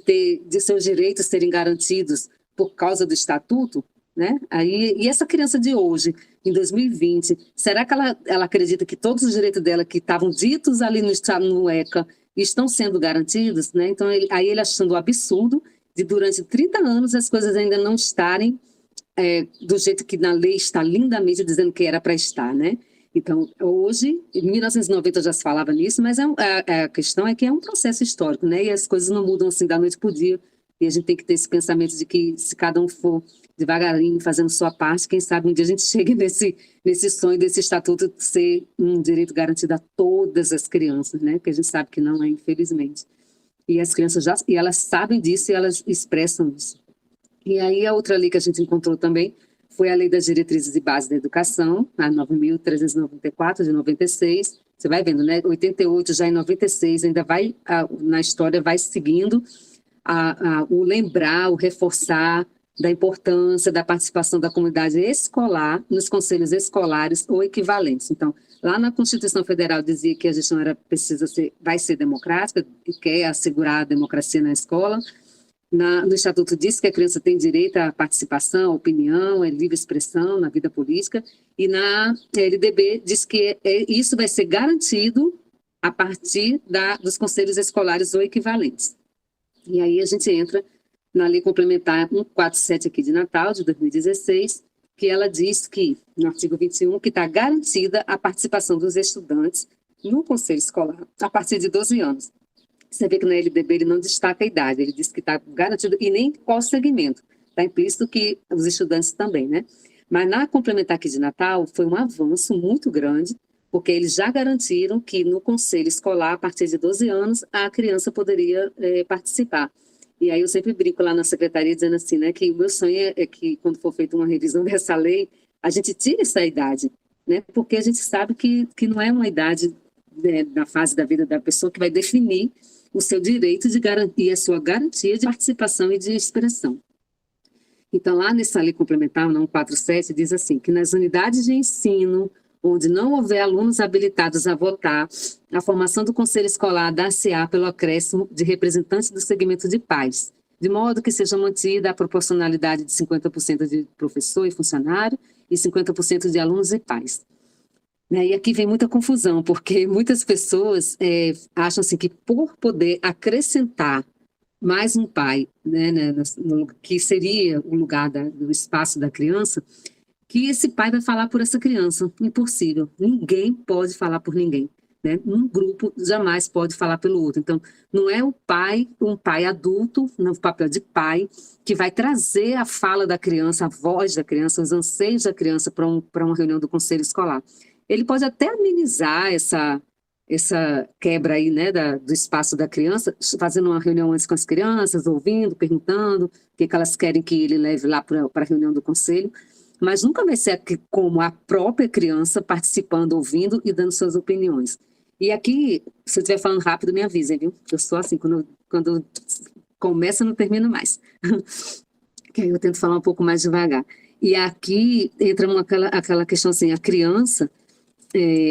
seus direitos serem garantidos por causa do estatuto? Né? E essa criança de hoje, em 2020, será que ela acredita que todos os direitos dela que estavam ditos ali no ECA estão sendo garantidos? Né? Então, aí ele achando o absurdo de durante 30 anos as coisas ainda não estarem do jeito que na lei está lindamente dizendo que era para estar, né? Então, hoje, em 1990 já se falava nisso, mas a questão é que é um processo histórico, né? E as coisas não mudam assim da noite para o dia, e a gente tem que ter esse pensamento de que se cada um for devagarinho, fazendo sua parte, quem sabe um dia a gente chegue nesse sonho desse estatuto de ser um direito garantido a todas as crianças, né? Que a gente sabe que não é, infelizmente. E as crianças elas sabem disso e elas expressam isso. E aí a outra lei que a gente encontrou também foi a Lei das Diretrizes e Bases da Educação, a 9.394, de 96. Você vai vendo, né? 88, já em 96, ainda vai, na história, vai seguindo o lembrar, o reforçar da importância da participação da comunidade escolar nos conselhos escolares ou equivalentes. Então, lá na Constituição Federal dizia que a gestão vai ser democrática e quer assegurar a democracia na escola. No Estatuto diz que a criança tem direito à participação, à opinião, à livre expressão na vida política, e na LDB diz que isso vai ser garantido a partir dos conselhos escolares ou equivalentes. E aí a gente entra na Lei Complementar 147 aqui de Natal, de 2016, que ela diz que, no artigo 21, que está garantida a participação dos estudantes no conselho escolar a partir de 12 anos. Você vê que na LDB ele não destaca a idade, ele diz que está garantido, e nem qual segmento. Está implícito que os estudantes também, né? Mas na Complementar aqui de Natal foi um avanço muito grande, porque eles já garantiram que no conselho escolar, a partir de 12 anos, a criança poderia participar. E aí eu sempre brinco lá na secretaria dizendo assim, né, que o meu sonho é que quando for feita uma revisão dessa lei, a gente tire essa idade, né? Porque a gente sabe que não é uma idade da fase da vida da pessoa que vai definir o seu direito de garantir, a sua garantia de participação e de expressão. Então, lá nessa lei complementar, na 147, diz assim, que nas unidades de ensino, onde não houver alunos habilitados a votar, a formação do conselho escolar dar-se-á pelo acréscimo de representantes do segmento de pais, de modo que seja mantida a proporcionalidade de 50% de professor e funcionário e 50% de alunos e pais. Né? E aqui vem muita confusão, porque muitas pessoas acham assim, que por poder acrescentar mais um pai, né, que seria o lugar do espaço da criança, que esse pai vai falar por essa criança. Impossível. Ninguém pode falar por ninguém. Né? Um grupo jamais pode falar pelo outro. Então, não é o pai, um pai adulto, no papel de pai, que vai trazer a fala da criança, a voz da criança, os anseios da criança para uma reunião do conselho escolar. Ele pode até amenizar essa quebra aí, né, do espaço da criança, fazendo uma reunião antes com as crianças, ouvindo, perguntando o que elas querem que ele leve lá para a reunião do conselho, mas nunca vai ser como a própria criança participando, ouvindo e dando suas opiniões. E aqui, se eu estiver falando rápido, me avisem, viu? Eu sou assim, quando começa, não termino mais. Que aí eu tento falar um pouco mais devagar. E aqui entra aquela questão assim, a criança,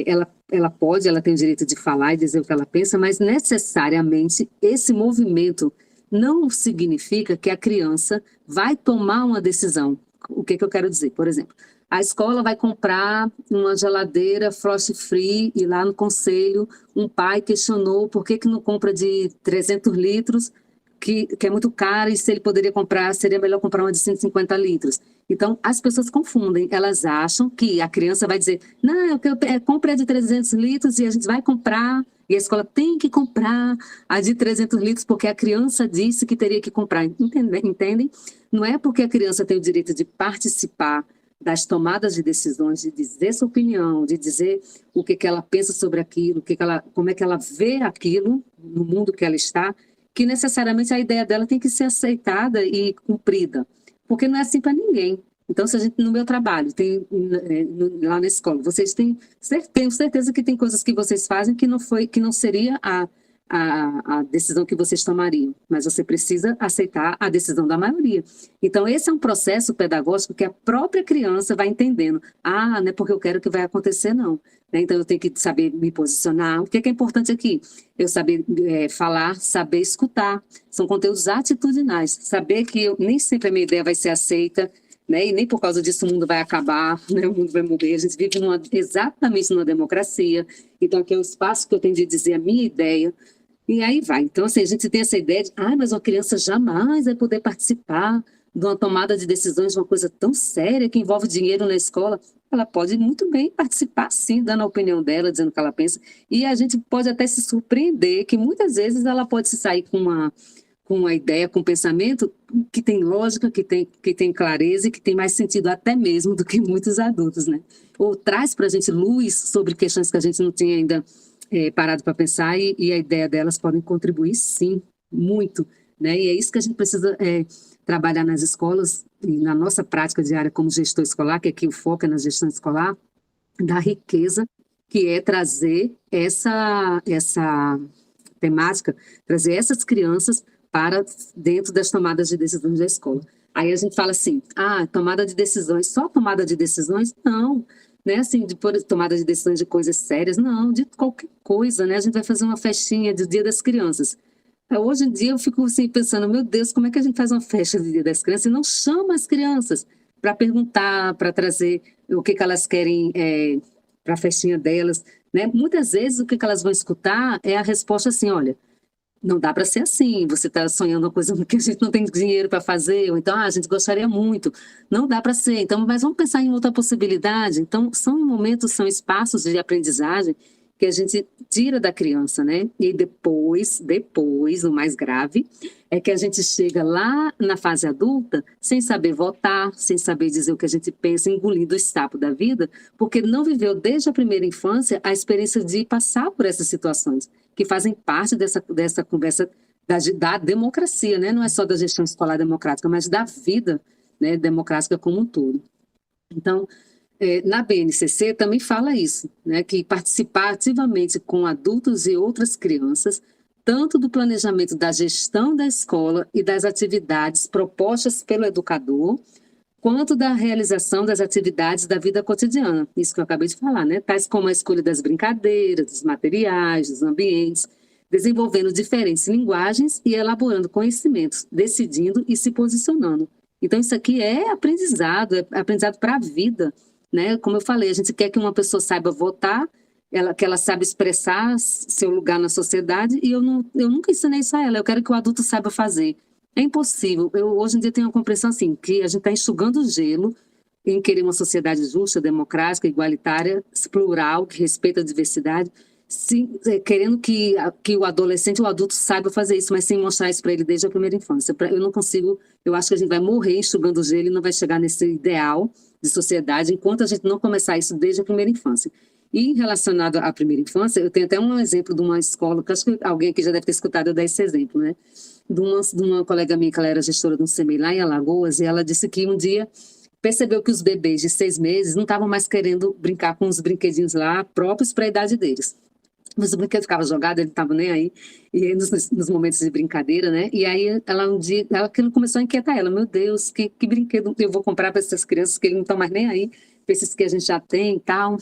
ela tem o direito de falar e dizer o que ela pensa, mas necessariamente esse movimento não significa que a criança vai tomar uma decisão. O que eu quero dizer? Por exemplo, a escola vai comprar uma geladeira frost free e lá no conselho um pai questionou por que não compra de 300 litros, que é muito cara, e se ele poderia comprar, seria melhor comprar uma de 150 litros. Então, as pessoas confundem, elas acham que a criança vai dizer, não, compre a de 300 litros e a gente vai comprar, e a escola tem que comprar a de 300 litros porque a criança disse que teria que comprar. Entendem? Não é porque a criança tem o direito de participar das tomadas de decisões, de dizer sua opinião, de dizer o que ela pensa sobre aquilo, como é que ela vê aquilo no mundo que ela está, que necessariamente a ideia dela tem que ser aceitada e cumprida, porque não é assim para ninguém. Então, se a gente, no meu trabalho, lá na escola, vocês tenho certeza que tem coisas que vocês fazem que não seria a decisão que vocês tomariam, mas você precisa aceitar a decisão da maioria. Então, esse é um processo pedagógico que a própria criança vai entendendo. Não é porque eu quero que vai acontecer, não. Então, eu tenho que saber me posicionar. O que é importante aqui? Eu saber falar, saber escutar. São conteúdos atitudinais. Saber que nem sempre a minha ideia vai ser aceita, né? E nem por causa disso o mundo vai acabar, né? O mundo vai morrer. A gente vive exatamente numa democracia. Então, aqui é o espaço que eu tenho de dizer a minha ideia. E aí vai. Então, assim, a gente tem essa ideia de, mas uma criança jamais vai poder participar de uma tomada de decisões de uma coisa tão séria que envolve dinheiro na escola. Ela pode muito bem participar, sim, dando a opinião dela, dizendo o que ela pensa. E a gente pode até se surpreender que muitas vezes ela pode se sair com uma ideia, com um pensamento que tem lógica, que tem clareza e que tem mais sentido até mesmo do que muitos adultos, né? Ou traz para a gente luz sobre questões que a gente não tinha ainda parado para pensar e a ideia delas podem contribuir, sim, muito, né? E é isso que a gente precisa trabalhar nas escolas e na nossa prática diária como gestor escolar, que aqui o foco é na gestão escolar, da riqueza, que é trazer essa temática, trazer essas crianças para dentro das tomadas de decisões da escola. Aí a gente fala assim, tomada de decisões, só tomada de decisões? Não, né, assim, tomada de decisões de coisas sérias, não, de qualquer coisa, né, a gente vai fazer uma festinha do Dia das Crianças. Hoje em dia eu fico assim pensando, meu Deus, como é que a gente faz uma festa do Dia das Crianças e não chama as crianças para perguntar, para trazer o que elas querem para a festinha delas, né? Muitas vezes o que elas vão escutar é a resposta assim, olha, não dá para ser assim, você está sonhando uma coisa que a gente não tem dinheiro para fazer, ou então, a gente gostaria muito, não dá para ser, então, mas vamos pensar em outra possibilidade. Então, são momentos, são espaços de aprendizagem que a gente tira da criança, né? E depois, o mais grave, é que a gente chega lá na fase adulta sem saber votar, sem saber dizer o que a gente pensa, engolindo o sapo da vida, porque não viveu desde a primeira infância a experiência de passar por essas situações, que fazem parte dessa conversa da democracia, né? Não é só da gestão escolar democrática, mas da vida, né, democrática como um todo. Então, na BNCC também fala isso, né, que participar ativamente com adultos e outras crianças, tanto do planejamento da gestão da escola e das atividades propostas pelo educador, quanto da realização das atividades da vida cotidiana, isso que eu acabei de falar, né, tais como a escolha das brincadeiras, dos materiais, dos ambientes, desenvolvendo diferentes linguagens e elaborando conhecimentos, decidindo e se posicionando. Então, isso aqui é aprendizado para a vida. né? Como eu falei, a gente quer que uma pessoa saiba votar, que ela saiba expressar seu lugar na sociedade, e eu nunca ensinei isso a ela. Eu quero que o adulto saiba fazer. É impossível. Eu hoje em dia tenho uma compreensão assim, que a gente está enxugando o gelo em querer uma sociedade justa, democrática, igualitária, plural, que respeita a diversidade, sim, querendo que o adolescente e o adulto saiba fazer isso, mas sem mostrar isso para ele desde a primeira infância. Eu não consigo, eu acho que a gente vai morrer enxugando o gelo e não vai chegar nesse ideal de sociedade enquanto a gente não começar isso desde a primeira infância. E relacionado à primeira infância, eu tenho até um exemplo de uma escola, que acho que alguém aqui já deve ter escutado eu dar esse exemplo, né? De uma colega minha, que ela era gestora de um CMEI lá em Alagoas, e ela disse que um dia percebeu que os bebês de 6 meses não estavam mais querendo brincar com os brinquedinhos lá próprios para a idade deles. Mas o brinquedo ficava jogado, ele não estava nem aí, e aí nos momentos de brincadeira, né? E aí ela um dia, aquilo começou a inquietar ela, meu Deus, que brinquedo eu vou comprar para essas crianças que eles não estão mais nem aí, para esses que a gente já tem e tal.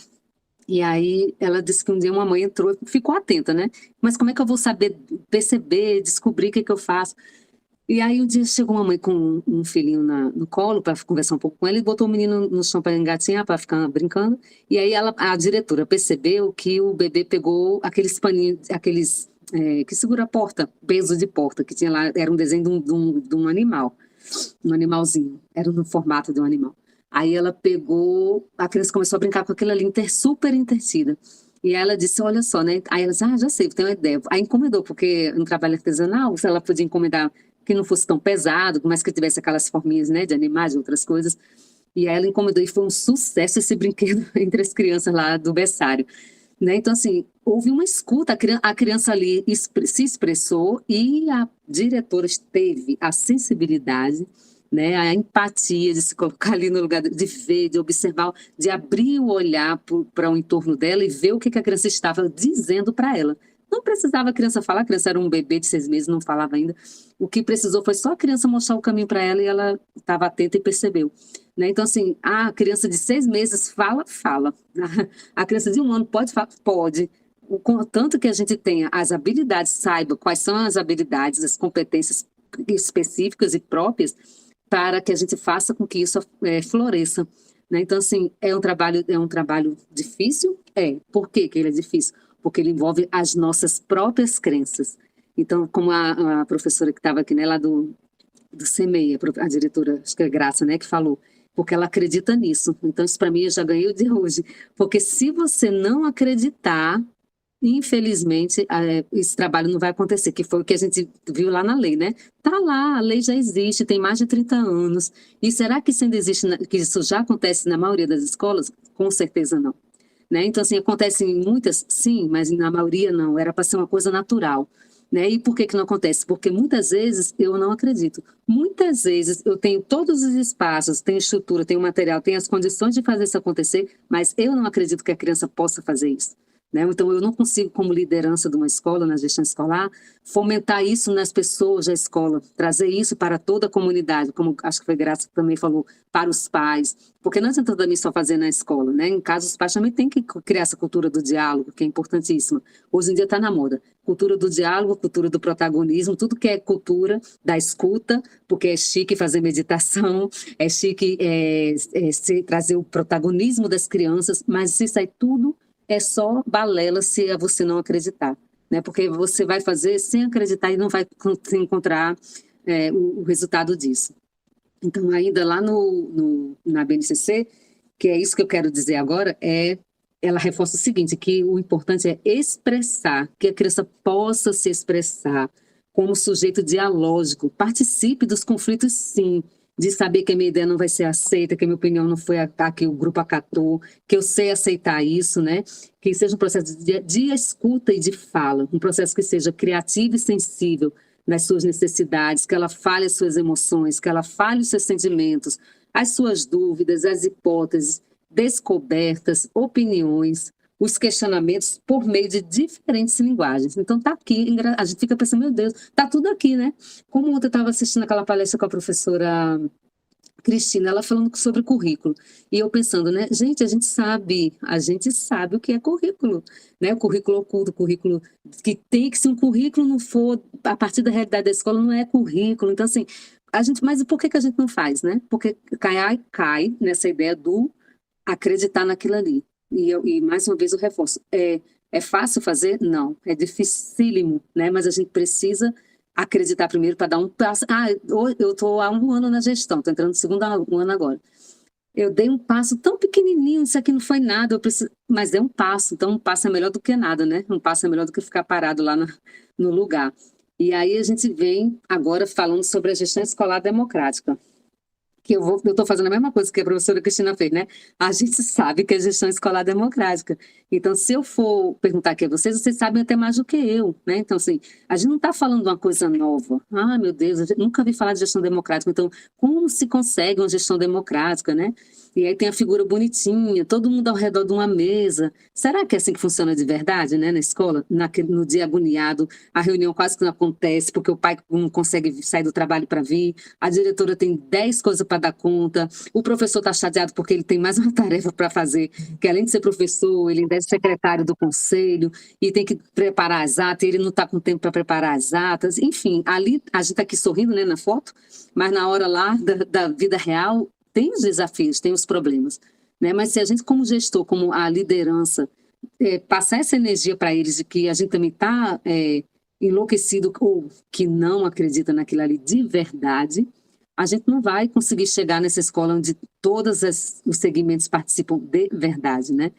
E aí ela disse que um dia uma mãe entrou, ficou atenta, né? Mas como é que eu vou saber perceber, descobrir o que eu faço? E aí um dia chegou uma mãe com um filhinho no colo para conversar um pouco com ele e botou o menino no chão para engatinhar, para ficar brincando. E aí a diretora percebeu que o bebê pegou aqueles paninhos, que segura a porta, peso de porta, que tinha lá, era um desenho de um animal, um animalzinho, era no formato de um animal. Aí ela pegou, a criança começou a brincar com aquilo ali, super entretida. E ela disse, olha só, né? Aí ela disse, já sei, tenho uma ideia. Aí encomendou, porque no trabalho artesanal, se ela podia encomendar que não fosse tão pesado, mas que tivesse aquelas forminhas, né, de animais, de outras coisas. E aí ela encomendou e foi um sucesso esse brinquedo entre as crianças lá do berçário. Né? Então, assim, houve uma escuta, a criança ali se expressou e a diretora teve a sensibilidade, né, a empatia de se colocar ali no lugar de ver, de observar, de abrir o olhar para o entorno dela e ver o que a criança estava dizendo para ela. Não precisava a criança falar, a criança era um bebê de 6 meses, não falava ainda. O que precisou foi só a criança mostrar o caminho para ela e ela estava atenta e percebeu. Né? Então, assim, a criança de 6 meses fala. A criança de 1 ano pode falar? Pode. Tanto que a gente tenha as habilidades, saiba quais são as habilidades, as competências específicas e próprias para que a gente faça com que isso floresça. Né? Então, assim, é um trabalho difícil? Por que ele é difícil? Porque ele envolve as nossas próprias crenças. Então, como a professora que estava aqui, né, lá do CMEI, a diretora, acho que é Graça, né, que falou, porque ela acredita nisso. Então, isso para mim eu já ganhei o de hoje. Porque se você não acreditar, infelizmente, esse trabalho não vai acontecer, que foi o que a gente viu lá na lei, né? Tá lá, a lei já existe, tem mais de 30 anos. E será que isso ainda existe, que isso já acontece na maioria das escolas? Com certeza não. Né? Então, assim, acontece em muitas, sim, mas na maioria não, era para ser uma coisa natural. Né? E por que não acontece? Porque muitas vezes eu não acredito. Muitas vezes eu tenho todos os espaços, tenho estrutura, tenho material, tenho as condições de fazer isso acontecer, mas eu não acredito que a criança possa fazer isso. Né? Então, eu não consigo, como liderança de uma escola, na gestão escolar, fomentar isso nas pessoas da escola, trazer isso para toda a comunidade, como acho que foi Graça que também falou, para os pais, porque não adianta também só fazer na escola, né? Em casa, os pais também têm que criar essa cultura do diálogo, que é importantíssima. Hoje em dia está na moda. Cultura do diálogo, cultura do protagonismo, tudo que é cultura da escuta, porque é chique fazer meditação, é chique trazer o protagonismo das crianças, mas isso aí tudo é só balela se você não acreditar, né? Porque você vai fazer sem acreditar e não vai encontrar o resultado disso. Então, ainda lá na BNCC, que é isso que eu quero dizer agora, ela reforça o seguinte, que o importante é expressar, que a criança possa se expressar como sujeito dialógico, participe dos conflitos, sim, de saber que a minha ideia não vai ser aceita, que a minha opinião não foi a que o grupo acatou, que eu sei aceitar isso, né? Que seja um processo de escuta e de fala, um processo que seja criativo e sensível nas suas necessidades, que ela fale as suas emoções, que ela fale os seus sentimentos, as suas dúvidas, as hipóteses, descobertas, opiniões, os questionamentos por meio de diferentes linguagens. Então, está aqui, a gente fica pensando, meu Deus, está tudo aqui, né? Como ontem eu estava assistindo aquela palestra com a professora Cristina, ela falando sobre currículo, e eu pensando, né, gente, a gente sabe o que é currículo, né, o currículo oculto, o currículo que tem que ser um currículo, não for, a partir da realidade da escola, não é currículo, então assim, mas por que a gente não faz, né, porque cai nessa ideia do acreditar naquilo ali. E mais uma vez eu reforço, é fácil fazer? Não, é dificílimo, né? Mas a gente precisa acreditar primeiro para dar um passo. Eu estou há 1 ano na gestão, estou entrando no segundo ano agora. Eu dei um passo tão pequenininho, isso aqui não foi nada, mas dei um passo, então um passo é melhor do que nada, né? Um passo é melhor do que ficar parado lá no lugar. E aí a gente vem agora falando sobre a gestão escolar democrática, que eu estou fazendo a mesma coisa que a professora Cristina fez, né? A gente sabe que é gestão escolar democrática. Então, se eu for perguntar aqui a vocês, vocês sabem até mais do que eu, né? Então, assim, a gente não está falando de uma coisa nova. Ah, meu Deus, eu nunca vi falar de gestão democrática. Então, como se consegue uma gestão democrática, né? E aí tem a figura bonitinha, todo mundo ao redor de uma mesa. Será que é assim que funciona de verdade, né? Na escola, no dia agoniado, a reunião quase que não acontece, porque o pai não consegue sair do trabalho para vir, a diretora tem 10 coisas para dar conta, o professor está chateado porque ele tem mais uma tarefa para fazer, que além de ser professor, ele ainda é secretário do conselho e tem que preparar as atas, e ele não está com tempo para preparar as atas. Enfim, ali a gente está aqui sorrindo, né, na foto, mas na hora lá da vida real tem os desafios, tem os problemas, né? Mas se a gente, como gestor, como a liderança, passar essa energia para eles de que a gente também está enlouquecido ou que não acredita naquilo ali de verdade, a gente não vai conseguir chegar nessa escola onde todos os segmentos participam de verdade, né?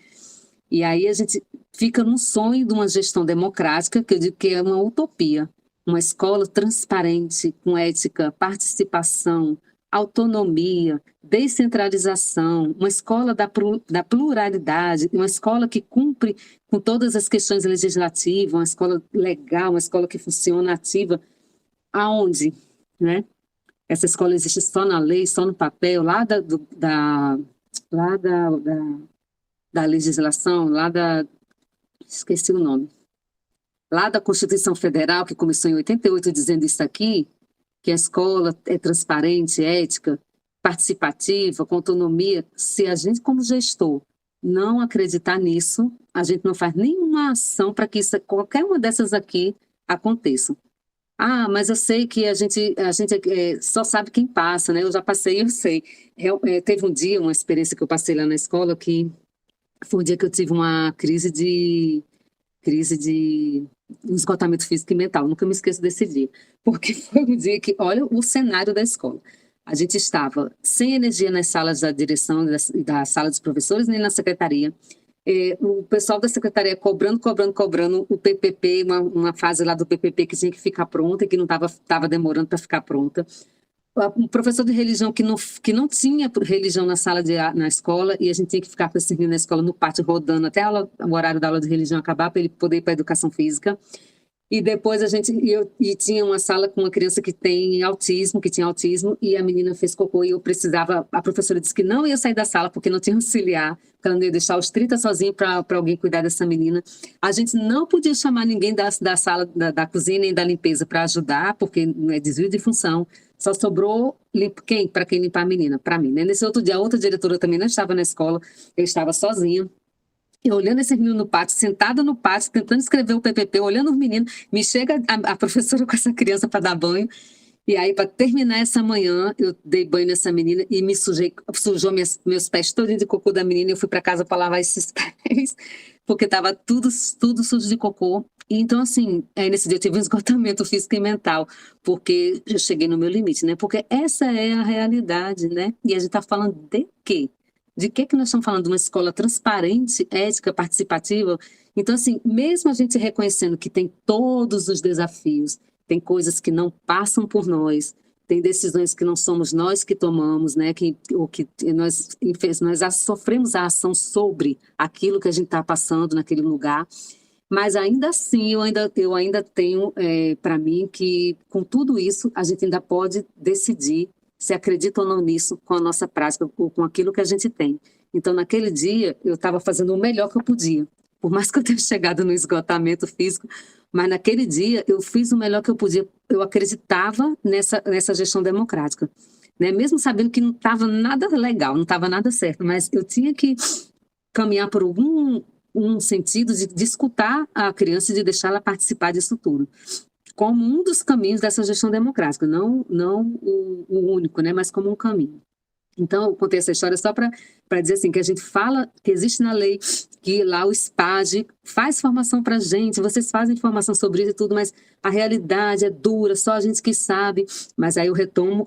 E aí a gente fica num sonho de uma gestão democrática, que eu digo que é uma utopia, uma escola transparente, com ética, participação, autonomia, descentralização, uma escola da pluralidade, uma escola que cumpre com todas as questões legislativas, uma escola legal, uma escola que funciona ativa. Aonde, né? Essa escola existe só na lei, só no papel, lá da legislação, esqueci o nome, lá da Constituição Federal, que começou em 88, dizendo isso aqui, que a escola é transparente, ética, participativa, com autonomia. Se a gente, como gestor, não acreditar nisso, a gente não faz nenhuma ação para que qualquer uma dessas aqui aconteça. Ah, mas eu sei que a gente só sabe quem passa, né? Eu já passei, eu sei. Teve um dia, uma experiência que eu passei lá na escola, que foi um dia que eu tive uma crise de esgotamento físico e mental. Nunca me esqueço desse dia. Porque foi um dia que, olha o cenário da escola. A gente estava sem energia nas salas da direção, da sala dos professores, nem na secretaria. O pessoal da secretaria cobrando o PPP, uma fase lá do PPP que tinha que ficar pronta e que não estava demorando para ficar pronta. Um professor de religião que não tinha religião na escola, e a gente tinha que ficar com esse menino na escola, no pátio, rodando até o horário da aula de religião acabar, para ele poder ir para a educação física. E depois tinha uma sala com uma criança que tinha autismo, e a menina fez cocô e a professora disse que não ia sair da sala porque não tinha auxiliar, porque ela não ia deixar os 30 sozinhos para alguém cuidar dessa menina. A gente não podia chamar ninguém da sala, da cozinha nem da limpeza para ajudar, porque não é desvio de função. Só sobrou para quem limpar a menina? Para mim, né? Nesse outro dia, a outra diretora também não estava na escola, eu estava sozinha. Eu olhando esse menino no pátio, sentada no pátio, tentando escrever o PPP, olhando os meninos, me chega a professora com essa criança para dar banho. E aí, para terminar essa manhã, eu dei banho nessa menina e sujou meus pés todos de cocô da menina. Eu fui para casa para lavar esses pés, porque estava tudo sujo de cocô. E então, assim, nesse dia eu tive um esgotamento físico e mental, porque eu cheguei no meu limite, né? Porque essa é a realidade, né? E a gente está falando de quê? De que nós estamos falando? De uma escola transparente, ética, participativa? Então, assim, mesmo a gente reconhecendo que tem todos os desafios, tem coisas que não passam por nós, tem decisões que não somos nós que tomamos, né? Nós sofremos a ação sobre aquilo que a gente está passando naquele lugar. Mas ainda assim, eu ainda tenho para mim que, com tudo isso, a gente ainda pode decidir se acredita ou não nisso com a nossa prática, ou com aquilo que a gente tem. Então, naquele dia, eu estava fazendo o melhor que eu podia. Por mais que eu tenha chegado no esgotamento físico, mas naquele dia eu fiz o melhor que eu podia. Eu acreditava nessa gestão democrática, né? Mesmo sabendo que não estava nada legal, não estava nada certo, mas eu tinha que caminhar por um sentido de escutar a criança e de deixar ela participar disso tudo, como um dos caminhos dessa gestão democrática, não o único, né, mas como um caminho. Então, eu contei essa história só para dizer assim, que a gente fala que existe na lei, que lá o SPAD faz formação para a gente, vocês fazem formação sobre isso e tudo, mas a realidade é dura, só a gente que sabe. Mas aí eu retomo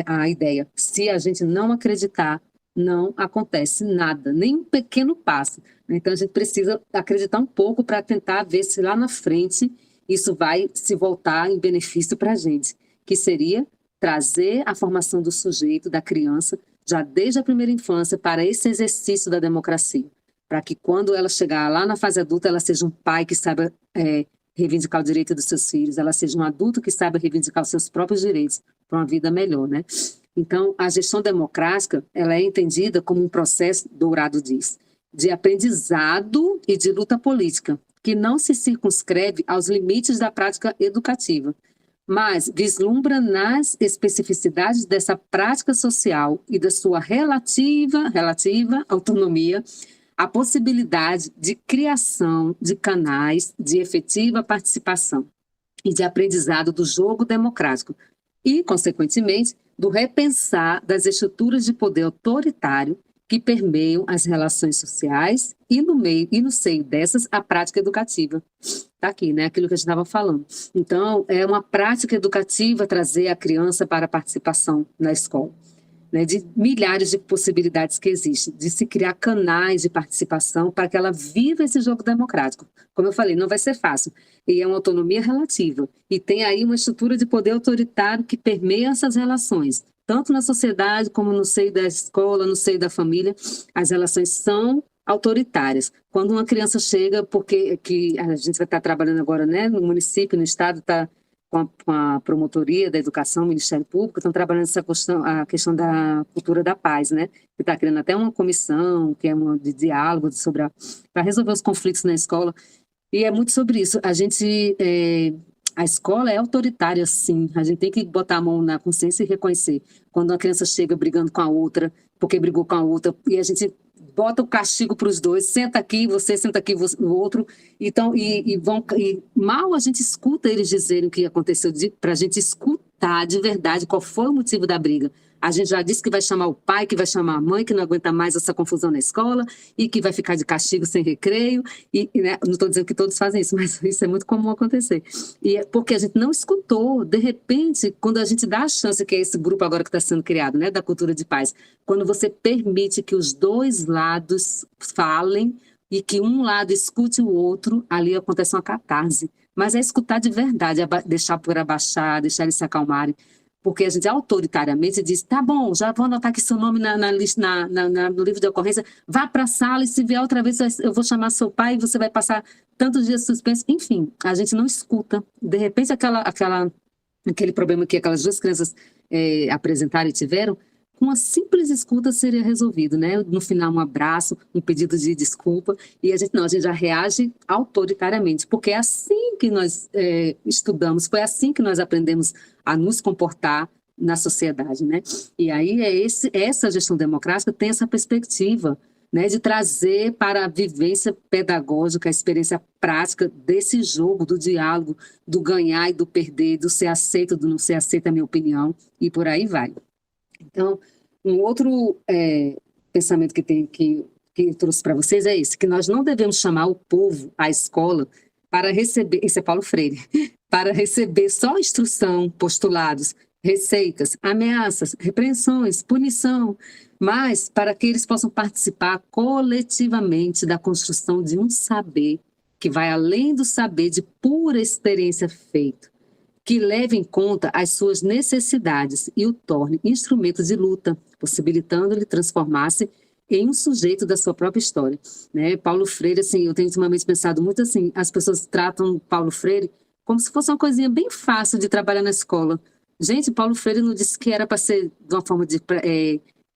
a ideia. Se a gente não acreditar, não acontece nada, nem um pequeno passo. Então, a gente precisa acreditar um pouco para tentar ver se lá na frente isso vai se voltar em benefício para a gente, que seria trazer a formação do sujeito, da criança, já desde a primeira infância, para esse exercício da democracia, para que quando ela chegar lá na fase adulta, ela seja um pai que saiba reivindicar o direito dos seus filhos, ela seja um adulto que saiba reivindicar os seus próprios direitos para uma vida melhor, né? Então, a gestão democrática, ela é entendida como um processo, Dourado diz, de aprendizado e de luta política, que não se circunscreve aos limites da prática educativa, mas vislumbra nas especificidades dessa prática social e da sua relativa autonomia a possibilidade de criação de canais de efetiva participação e de aprendizado do jogo democrático e, consequentemente, do repensar das estruturas de poder autoritário que permeiam as relações sociais e no meio e no seio dessas a prática educativa. Está aqui, né? Aquilo que a gente estava falando. Então, é uma prática educativa trazer a criança para a participação na escola, né? De milhares de possibilidades que existem, de se criar canais de participação para que ela viva esse jogo democrático. Como eu falei, não vai ser fácil. E é uma autonomia relativa. E tem aí uma estrutura de poder autoritário que permeia essas relações, tanto na sociedade como no seio da escola, no seio da família. As relações são autoritárias. Quando uma criança chega, porque que a gente vai estar trabalhando agora, né, no município, no estado, está com a promotoria da educação, o Ministério Público, estão trabalhando essa questão, a questão da cultura da paz, né, que está criando até uma comissão, que é uma de diálogo sobre para resolver os conflitos na escola, e é muito sobre isso. A escola é autoritária, sim. A gente tem que botar a mão na consciência e reconhecer. Quando uma criança chega brigando com a outra, porque brigou com a outra, e a gente bota o castigo para os dois, senta aqui, você senta aqui, o outro. Então, e mal a gente escuta eles dizerem o que aconteceu, para a gente escutar de verdade qual foi o motivo da briga. A gente já disse que vai chamar o pai, que vai chamar a mãe, que não aguenta mais essa confusão na escola e que vai ficar de castigo sem recreio. Né, não estou dizendo que todos fazem isso, mas isso é muito comum acontecer. E é porque a gente não escutou. De repente, quando a gente dá a chance, que é esse grupo agora que está sendo criado, né, da cultura de paz, quando você permite que os dois lados falem e que um lado escute o outro, ali acontece uma catarse. Mas é escutar de verdade, deixar a poeira abaixar, deixar eles se acalmarem. Porque a gente autoritariamente diz, tá bom, já vou anotar aqui seu nome na lista, no livro de ocorrência, vá para a sala e se vier outra vez eu vou chamar seu pai e você vai passar tantos dias suspenso. Enfim, a gente não escuta. De repente, aquele problema que aquelas duas crianças apresentaram e tiveram, com uma simples escuta seria resolvido, né? No final, um abraço, um pedido de desculpa, e a gente já reage autoritariamente, porque é assim que nós estudamos, foi assim que nós aprendemos a nos comportar na sociedade, né? E aí essa gestão democrática tem essa perspectiva, né, de trazer para a vivência pedagógica, a experiência prática desse jogo, do diálogo, do ganhar e do perder, do ser aceito, do não ser aceito, a minha opinião, e por aí vai. Então, um outro pensamento que eu trouxe para vocês é esse, que nós não devemos chamar o povo, a escola, para receber, esse é Paulo Freire, para receber só instrução, postulados, receitas, ameaças, repreensões, punição, mas para que eles possam participar coletivamente da construção de um saber que vai além do saber de pura experiência feito, que leve em conta as suas necessidades e o torne instrumento de luta, possibilitando-lhe transformar-se em um sujeito da sua própria história, né? Paulo Freire, assim, eu tenho ultimamente pensado muito assim, as pessoas tratam Paulo Freire como se fosse uma coisinha bem fácil de trabalhar na escola. Gente, Paulo Freire não disse que era para ser de uma forma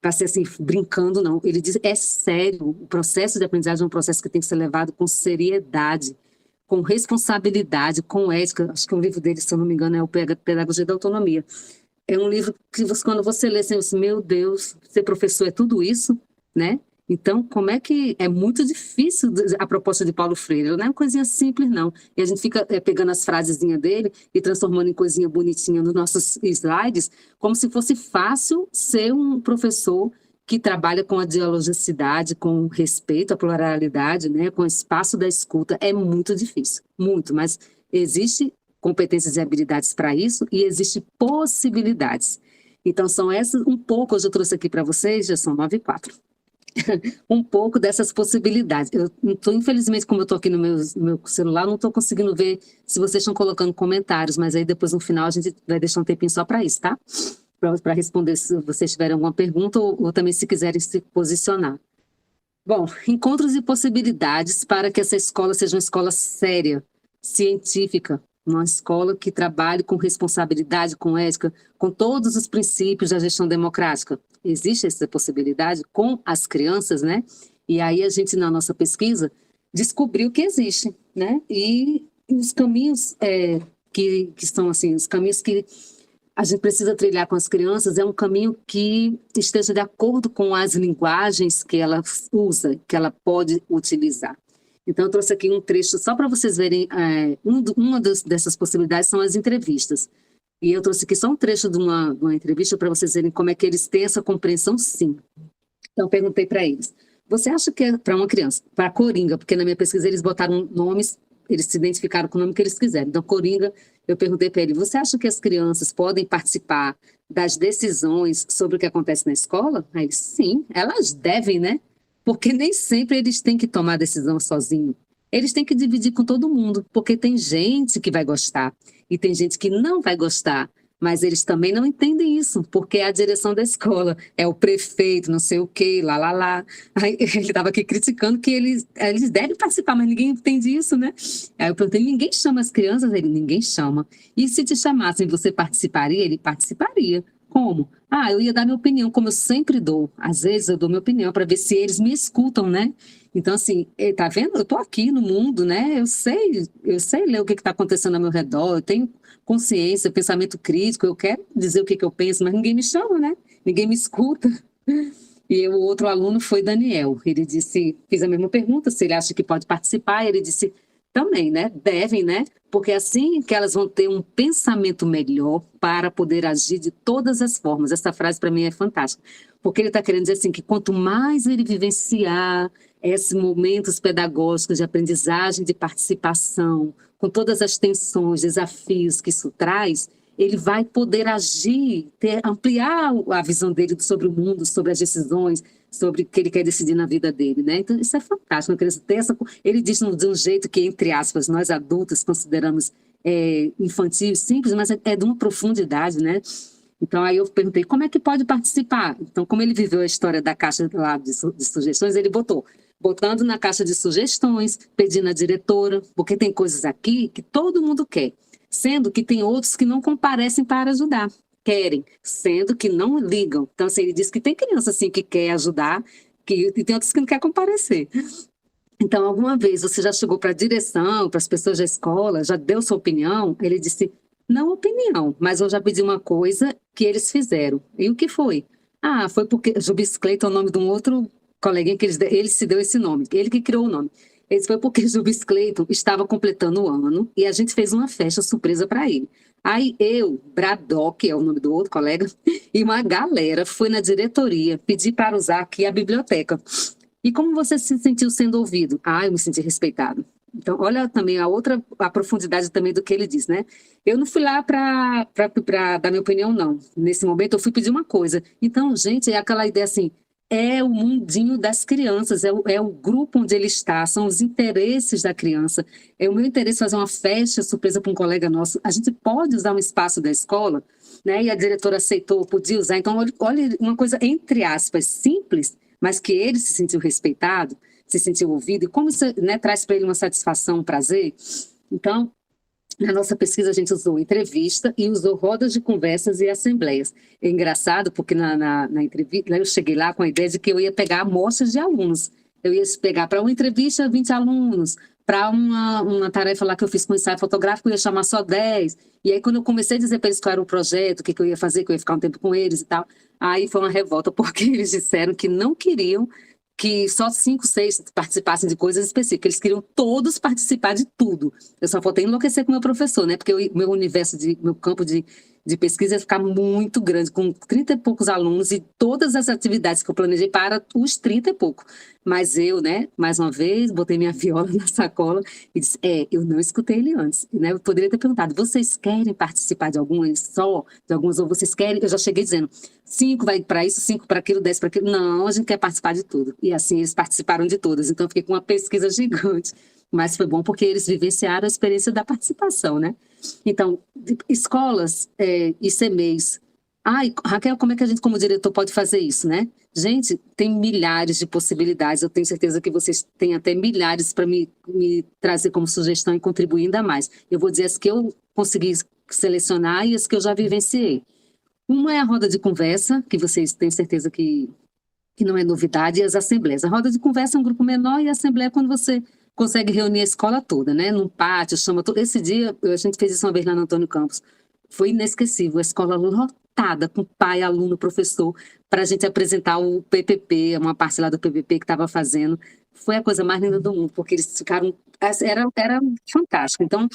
para ser assim, brincando, não. Ele diz, é sério, o processo de aprendizagem é um processo que tem que ser levado com seriedade, com responsabilidade, com ética. Acho que o livro dele, se eu não me engano, é o Pedagogia da Autonomia. É um livro que quando você lê, assim, meu Deus, ser professor é tudo isso, né? Então, como é que é muito difícil a proposta de Paulo Freire? Ela não é uma coisinha simples, não. E a gente fica pegando as frasezinhas dele e transformando em coisinha bonitinha nos nossos slides, como se fosse fácil ser um professor que trabalha com a dialogicidade, com o respeito à pluralidade, né, com o espaço da escuta. É muito difícil, muito, mas existe competências e habilidades para isso e existe possibilidades. Então, são essas, um pouco, hoje eu trouxe aqui para vocês, já são 9h04, um pouco dessas possibilidades. Eu não tô, infelizmente, como eu estou aqui no meu celular, não estou conseguindo ver se vocês estão colocando comentários, mas aí depois, no final, a gente vai deixar um tempinho só para isso, tá? Para responder se vocês tiverem alguma pergunta ou também se quiserem se posicionar. Bom, encontros e possibilidades para que essa escola seja uma escola séria, científica, uma escola que trabalhe com responsabilidade, com ética, com todos os princípios da gestão democrática. Existe essa possibilidade com as crianças, né? E aí a gente, na nossa pesquisa, descobriu que existe, né? E os caminhos que são, assim, os caminhos que a gente precisa trilhar com as crianças é um caminho que esteja de acordo com as linguagens que ela usa, que ela pode utilizar. Então, eu trouxe aqui um trecho só para vocês verem. Uma dessas possibilidades são as entrevistas. E eu trouxe aqui só um trecho de uma entrevista para vocês verem como é que eles têm essa compreensão, sim. Então, eu perguntei para eles, você acha que é para uma criança, para Coringa, porque na minha pesquisa eles botaram nomes, eles se identificaram com o nome que eles quiserem. Então, Coringa, eu perguntei para ele, você acha que as crianças podem participar das decisões sobre o que acontece na escola? Aí, sim, elas devem, né? Porque nem sempre eles têm que tomar a decisão sozinhos. Eles têm que dividir com todo mundo, porque tem gente que vai gostar e tem gente que não vai gostar. Mas eles também não entendem isso, porque é a direção da escola, é o prefeito, não sei o quê, lá. Aí ele estava aqui criticando que eles devem participar, mas ninguém entende isso, né? Aí eu perguntei, ninguém chama as crianças? Ele, ninguém chama. E se te chamassem, você participaria? Ele participaria. Como? Eu ia dar minha opinião, como eu sempre dou. Às vezes eu dou minha opinião para ver se eles me escutam, né? Então, assim, tá vendo? Eu estou aqui no mundo, né? Eu sei ler o que está acontecendo ao meu redor, eu tenho consciência, pensamento crítico, eu quero dizer o que eu penso, mas ninguém me chama, né? Ninguém me escuta. E o outro aluno foi Daniel. Ele disse, fiz a mesma pergunta, se ele acha que pode participar, ele disse, também, né? Devem, né? Porque assim que elas vão ter um pensamento melhor para poder agir de todas as formas. Essa frase para mim é fantástica. Porque ele está querendo dizer assim, que quanto mais ele vivenciar esses momentos pedagógicos de aprendizagem, de participação, com todas as tensões, desafios que isso traz, ele vai poder agir, ampliar a visão dele sobre o mundo, sobre as decisões, sobre o que ele quer decidir na vida dele, né? Então, isso é fantástico. Ele diz de um jeito que, entre aspas, nós adultos consideramos infantil e simples, mas é de uma profundidade, né? Então, aí eu perguntei, como é que pode participar? Então, como ele viveu a história da caixa lá de sugestões, ele botando na caixa de sugestões, pedindo à diretora, porque tem coisas aqui que todo mundo quer, sendo que tem outros que não comparecem para ajudar. Querem, sendo que não ligam. Então, assim, ele disse que tem criança assim que quer ajudar, e tem outros que não quer comparecer. Então, alguma vez você já chegou para a direção, para as pessoas da escola, já deu sua opinião? Ele disse, não opinião, mas eu já pedi uma coisa que eles fizeram. E o que foi? Foi porque Jubis Clayton é o nome de um outro coleguinha que ele se deu esse nome, ele que criou o nome. Esse foi porque Jubis Clayton estava completando o ano e a gente fez uma festa surpresa para ele. Aí eu, Braddock, é o nome do outro colega, e uma galera foi na diretoria pedir para usar aqui a biblioteca. E como você se sentiu sendo ouvido? Eu me senti respeitado. Então, olha também a profundidade também do que ele diz, né? Eu não fui lá para dar minha opinião, não. Nesse momento, eu fui pedir uma coisa. Então, gente, é aquela ideia assim, é o mundinho das crianças, é o grupo onde ele está, são os interesses da criança. É o meu interesse fazer uma festa surpresa para um colega nosso. A gente pode usar um espaço da escola, né? E a diretora aceitou, podia usar. Então, olha uma coisa, entre aspas, simples, mas que ele se sentiu respeitado, se sentiu ouvido, e como isso, né, traz para ele uma satisfação, um prazer. Então, na nossa pesquisa, a gente usou entrevista e usou rodas de conversas e assembleias. É engraçado, porque na entrevista, eu cheguei lá com a ideia de que eu ia pegar amostras de alunos. Eu ia pegar para uma entrevista 20 alunos, para uma tarefa lá que eu fiz com ensaio fotográfico, eu ia chamar só 10. E aí, quando eu comecei a dizer para eles qual era o projeto, o que eu ia fazer, que eu ia ficar um tempo com eles e tal, aí foi uma revolta, porque eles disseram que não queriam que só 5, 6 participassem de coisas específicas. Eles queriam todos participar de tudo. Eu só faltei enlouquecer com o meu professor, né? Porque meu universo, meu campo de pesquisa ia ficar muito grande, com 30 e poucos alunos e todas as atividades que eu planejei para os 30 e pouco. Mas eu, né, mais uma vez, botei minha viola na sacola e disse, eu não escutei ele antes, né? Eu poderia ter perguntado, vocês querem participar de algumas só? De algumas, ou vocês querem? Eu já cheguei dizendo, 5 vai para isso, 5 para aquilo, 10 para aquilo. Não, a gente quer participar de tudo. E assim, eles participaram de todas. Então, eu fiquei com uma pesquisa gigante. Mas foi bom porque eles vivenciaram a experiência da participação, né? Então, escolas e CMEs. Ai, Raquel, como é que a gente, como diretor, pode fazer isso, né? Gente, tem milhares de possibilidades. Eu tenho certeza que vocês têm até milhares para me trazer como sugestão e contribuir ainda mais. Eu vou dizer as que eu consegui selecionar e as que eu já vivenciei. Uma é a roda de conversa, que vocês têm certeza que não é novidade, e as assembleias. A roda de conversa é um grupo menor e a assembleia é quando você consegue reunir a escola toda, né? Num pátio, chama todo. Esse dia, a gente fez isso uma vez lá no Antônio Campos. Foi inesquecível, a escola lotada com pai, aluno, professor, para a gente apresentar o PPP, uma parte lá do PPP que estava fazendo. Foi a coisa mais linda do mundo, porque eles ficaram... Era fantástico. Então,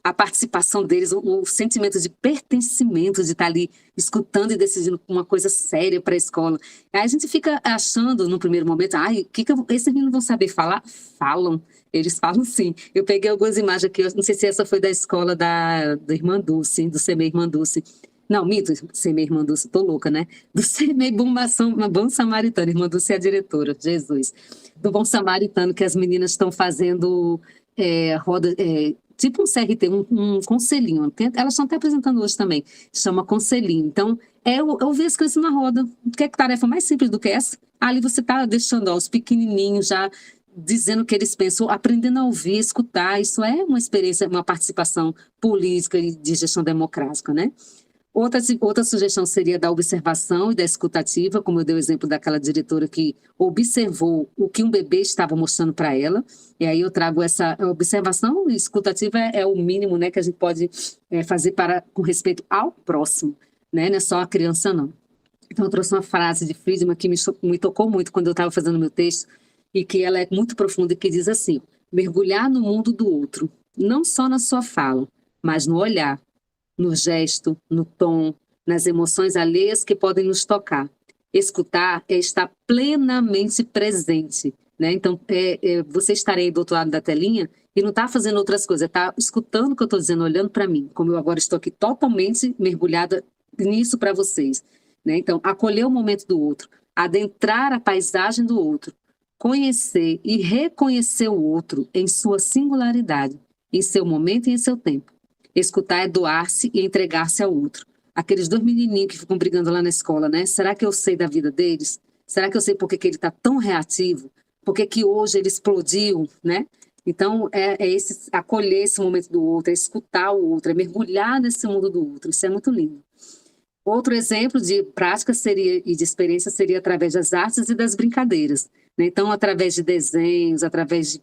a participação deles, o sentimento de pertencimento, de estar ali escutando e decidindo uma coisa séria para a escola. Aí a gente fica achando, no primeiro momento, esses meninos vão saber falar? Falam. Eles falam sim. Eu peguei algumas imagens aqui, eu não sei se essa foi da escola da Irmã Dulce, do CMEI Irmã Dulce. Não, mito, CMEI Irmã Dulce, tô louca, né? Do CMEI Bom Samaritano, Irmã Dulce é a diretora, Jesus. Do Bom Samaritano, que as meninas estão fazendo roda, tipo um CRT, um conselhinho. Elas estão até apresentando hoje também, chama conselhinho. Então, eu vi as crianças na roda. Que tarefa mais simples do que essa? Ali você está deixando os pequenininhos já dizendo o que eles pensam, aprendendo a ouvir, escutar. Isso é uma experiência, uma participação política e de gestão democrática, né? Outra sugestão seria da observação e da escutativa, como eu dei o exemplo daquela diretora que observou o que um bebê estava mostrando para ela, e aí eu trago essa observação e escutativa é o mínimo, né, que a gente pode fazer com respeito ao próximo, né, não é só a criança não. Então eu trouxe uma frase de Friedman que me tocou muito quando eu estava fazendo meu texto, e que ela é muito profunda, e que diz assim, mergulhar no mundo do outro, não só na sua fala, mas no olhar, no gesto, no tom, nas emoções alheias que podem nos tocar. Escutar é estar plenamente presente, né? Então, você estar aí do outro lado da telinha e não está fazendo outras coisas, está escutando o que eu estou dizendo, olhando para mim, como eu agora estou aqui totalmente mergulhada nisso para vocês, né? Então, acolher o momento do outro, adentrar a paisagem do outro, conhecer e reconhecer o outro em sua singularidade, em seu momento e em seu tempo. Escutar é doar-se e entregar-se ao outro. Aqueles 2 menininhos que ficam brigando lá na escola, né? Será que eu sei da vida deles? Será que eu sei por que ele está tão reativo? Por que hoje ele explodiu, né? Então, acolher esse momento do outro, é escutar o outro, é mergulhar nesse mundo do outro. Isso é muito lindo. Outro exemplo de prática e de experiência seria através das artes e das brincadeiras, né? Então, através de desenhos, através de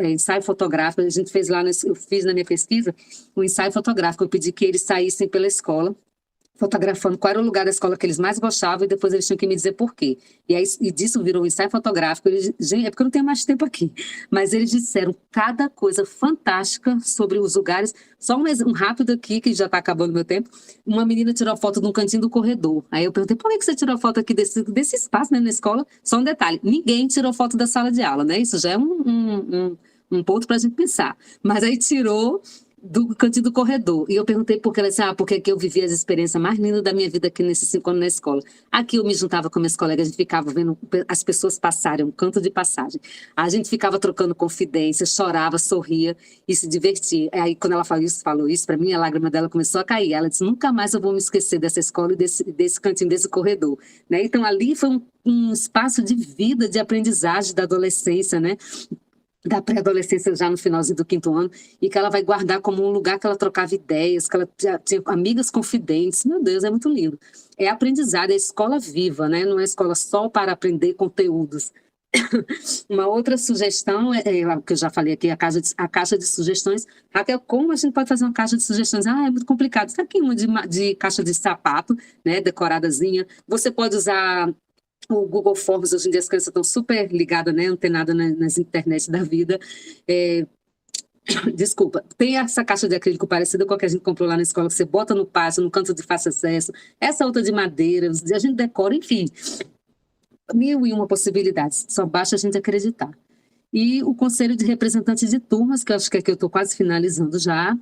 ensaio fotográfico, a gente fez lá, eu fiz na minha pesquisa, um ensaio fotográfico, eu pedi que eles saíssem pela escola, fotografando qual era o lugar da escola que eles mais gostavam e depois eles tinham que me dizer por quê. E disso virou um ensaio fotográfico. Gente, é porque eu não tenho mais tempo aqui, mas eles disseram cada coisa fantástica sobre os lugares. Só um rápido aqui, que já está acabando o meu tempo. Uma menina tirou a foto de um cantinho do corredor. Aí eu perguntei, por que você tirou a foto aqui desse espaço, né, na escola? Só um detalhe, ninguém tirou foto da sala de aula, né? Isso já é um ponto para a gente pensar. Mas aí tirou do cantinho do corredor. E eu perguntei por que ela disse, porque aqui eu vivi as experiências mais lindas da minha vida aqui nesses 5 anos na escola. Aqui eu me juntava com minhas colegas, a gente ficava vendo as pessoas passarem, um canto de passagem. A gente ficava trocando confidências, chorava, sorria e se divertia. Aí quando ela falou isso para mim, a lágrima dela começou a cair. Ela disse, nunca mais eu vou me esquecer dessa escola e desse cantinho, desse corredor. Né? Então ali foi um espaço de vida, de aprendizagem da adolescência, né? Da pré-adolescência já no finalzinho do 5º ano, e que ela vai guardar como um lugar que ela trocava ideias, que ela tinha amigas confidentes. Meu Deus, é muito lindo. É aprendizado, é escola viva, né? Não é escola só para aprender conteúdos. Uma outra sugestão, que eu já falei aqui, a caixa de sugestões. Raquel, como a gente pode fazer uma caixa de sugestões? É muito complicado. Está aqui uma de caixa de sapato, né, decoradazinha. Você pode usar o Google Forms, hoje em dia as crianças estão super ligadas, né, antenadas nas internet da vida. Desculpa, tem essa caixa de acrílico parecida com a que a gente comprou lá na escola, que você bota no pátio, no canto de fácil acesso, essa outra de madeira, a gente decora, enfim, 1001 possibilidades, só basta a gente acreditar. E o Conselho de Representantes de Turmas, que eu acho que aqui eu estou quase finalizando já,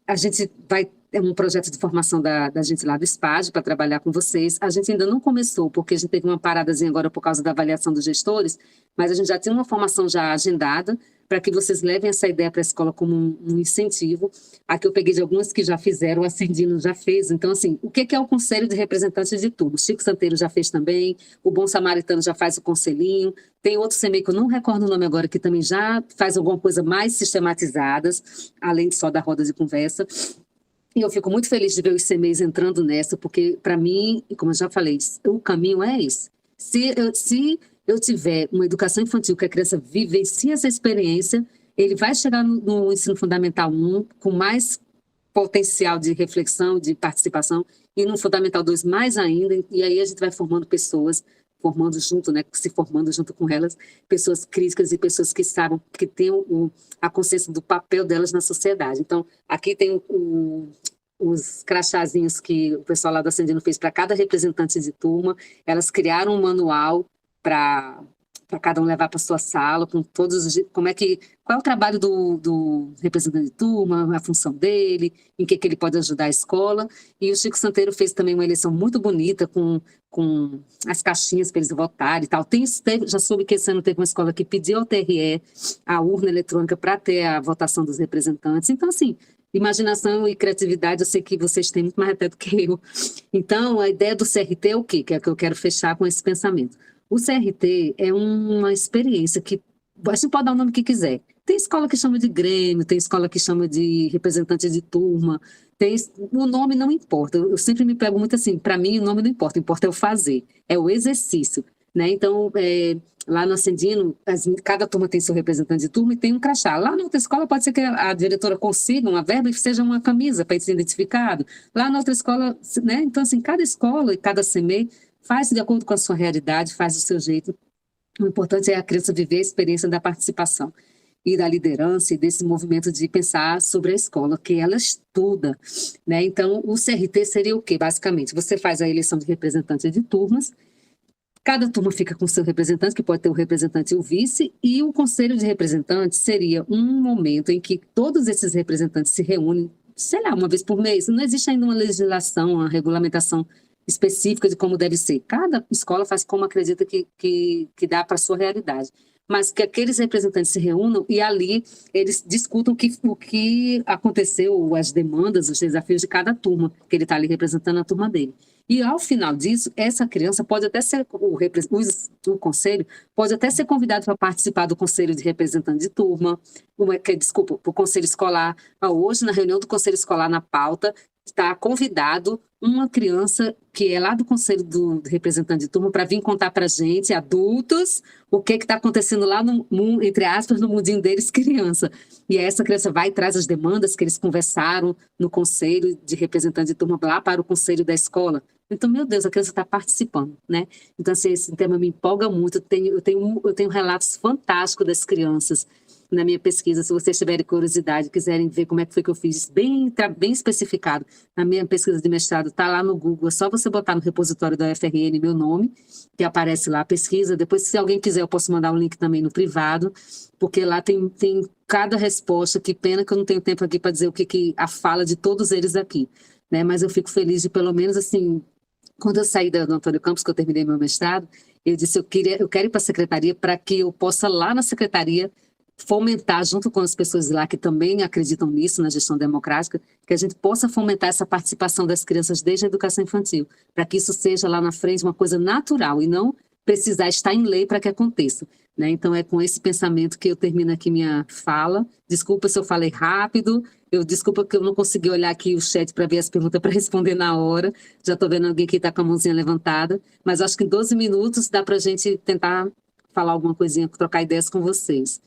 a gente vai é um projeto de formação da gente lá do SPAD para trabalhar com vocês. A gente ainda não começou, porque a gente teve uma paradazinha agora por causa da avaliação dos gestores, mas a gente já tem uma formação já agendada para que vocês levem essa ideia para a escola como um incentivo. Aqui eu peguei de algumas que já fizeram, o Ascendino já fez. Então, assim, o que é o Conselho de Representantes de Turma? O Chico Santeiro já fez também, o Bom Samaritano já faz o conselhinho, tem outro CMEI que eu não recordo o nome agora, que também já faz alguma coisa mais sistematizadas, além de só da roda de conversa. E eu fico muito feliz de ver os CMEIs entrando nessa, porque, para mim, como eu já falei, o caminho é esse. Se eu tiver uma educação infantil que a criança vivencie essa experiência, ele vai chegar no ensino fundamental 1 com mais potencial de reflexão, de participação, e no fundamental 2 mais ainda, e aí a gente vai formando pessoas, se formando junto com elas, pessoas críticas e pessoas que sabem, que tenham a consciência do papel delas na sociedade. Então, aqui tem os crachazinhos que o pessoal lá do Ascendino fez para cada representante de turma. Elas criaram um manual para cada um levar para sua sala, com todos os, qual é o trabalho do representante de turma, a função dele, em que ele pode ajudar a escola. E o Chico Santeiro fez também uma eleição muito bonita com as caixinhas para eles votarem e tal. Já soube que esse ano teve uma escola que pediu ao TRE a urna eletrônica para ter a votação dos representantes. Então, assim, imaginação e criatividade, eu sei que vocês têm muito mais até do que eu. Então, a ideia do CRT é o quê? Que é que eu quero fechar com esse pensamento. O CRT é uma experiência que a gente pode dar o nome que quiser. Tem escola que chama de Grêmio, tem escola que chama de representante de turma, o nome não importa. Eu sempre me pego muito assim, para mim o nome não importa, importa é o fazer, é o exercício. Né? Então, lá no Ascendino, cada turma tem seu representante de turma e tem um crachá. Lá na outra escola pode ser que a diretora consiga uma verba e seja uma camisa para ser identificado. Lá na outra escola, né? Então, assim, cada escola e cada CMEI faz de acordo com a sua realidade, faz do seu jeito. O importante é a criança viver a experiência da participação e da liderança e desse movimento de pensar sobre a escola, que ela estuda. Né? Então, o CRT seria o quê? Basicamente, você faz a eleição de representantes de turmas, cada turma fica com seu representante, que pode ter o representante e o vice, e o conselho de representantes seria um momento em que todos esses representantes se reúnem, sei lá, uma vez por mês. Não existe ainda uma legislação, uma regulamentação específica de como deve ser. Cada escola faz como acredita que dá para a sua realidade. Mas que aqueles representantes se reúnam e ali eles discutam o que aconteceu, as demandas, os desafios de cada turma, que ele está ali representando a turma dele. E ao final disso, essa criança pode até ser, o conselho pode até ser convidado para participar do conselho de representante de turma, desculpa, para o conselho escolar. Hoje, na reunião do conselho escolar, na pauta, está convidado uma criança que é lá do conselho do representante de turma para vir contar para a gente, adultos, o que está acontecendo lá no mundo, entre aspas, no mundinho deles, criança. E essa criança vai e traz as demandas que eles conversaram no conselho de representante de turma lá para o conselho da escola. Então, meu Deus, a criança está participando, né? Então, assim, esse tema me empolga muito. Eu tenho relatos fantásticos das crianças na minha pesquisa. Se vocês tiverem curiosidade, quiserem ver como é que foi que eu fiz, bem especificado, na minha pesquisa de mestrado, está lá no Google, é só você botar no repositório da UFRN meu nome, que aparece lá a pesquisa. Depois, se alguém quiser, eu posso mandar um link também no privado, porque lá tem cada resposta. Que pena que eu não tenho tempo aqui para dizer o que a fala de todos eles aqui, né? Mas eu fico feliz de, pelo menos, assim, quando eu saí do Antônio Campos, que eu terminei meu mestrado, eu disse, eu quero ir para a secretaria para que eu possa, lá na secretaria, fomentar, junto com as pessoas lá que também acreditam nisso, na gestão democrática, que a gente possa fomentar essa participação das crianças desde a educação infantil, para que isso seja lá na frente uma coisa natural e não precisar estar em lei para que aconteça. Né? Então, é com esse pensamento que eu termino aqui minha fala. Desculpa se eu falei rápido, desculpa que eu não consegui olhar aqui o chat para ver as perguntas para responder na hora. Já estou vendo alguém que está com a mãozinha levantada, mas acho que em 12 minutos dá para a gente tentar falar alguma coisinha, trocar ideias com vocês.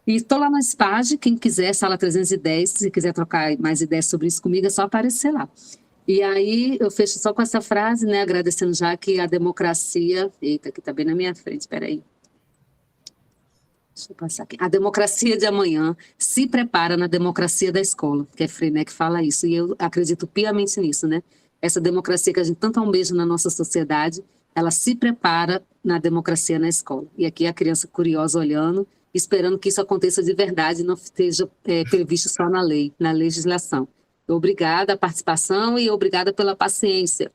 E estou lá na SPAD, quem quiser, sala 310, se quiser trocar mais ideias sobre isso comigo, é só aparecer lá. E aí eu fecho só com essa frase, né, agradecendo já que a democracia... Eita, que está bem na minha frente, espera aí. Deixa eu passar aqui. A democracia de amanhã se prepara na democracia da escola, que é Freinet que fala isso, e eu acredito piamente nisso, né? Essa democracia que a gente tanto almeja na nossa sociedade, ela se prepara na democracia na escola. E aqui a criança curiosa olhando, esperando que isso aconteça de verdade e não esteja previsto só na lei, na legislação. Obrigada a participação e obrigada pela paciência.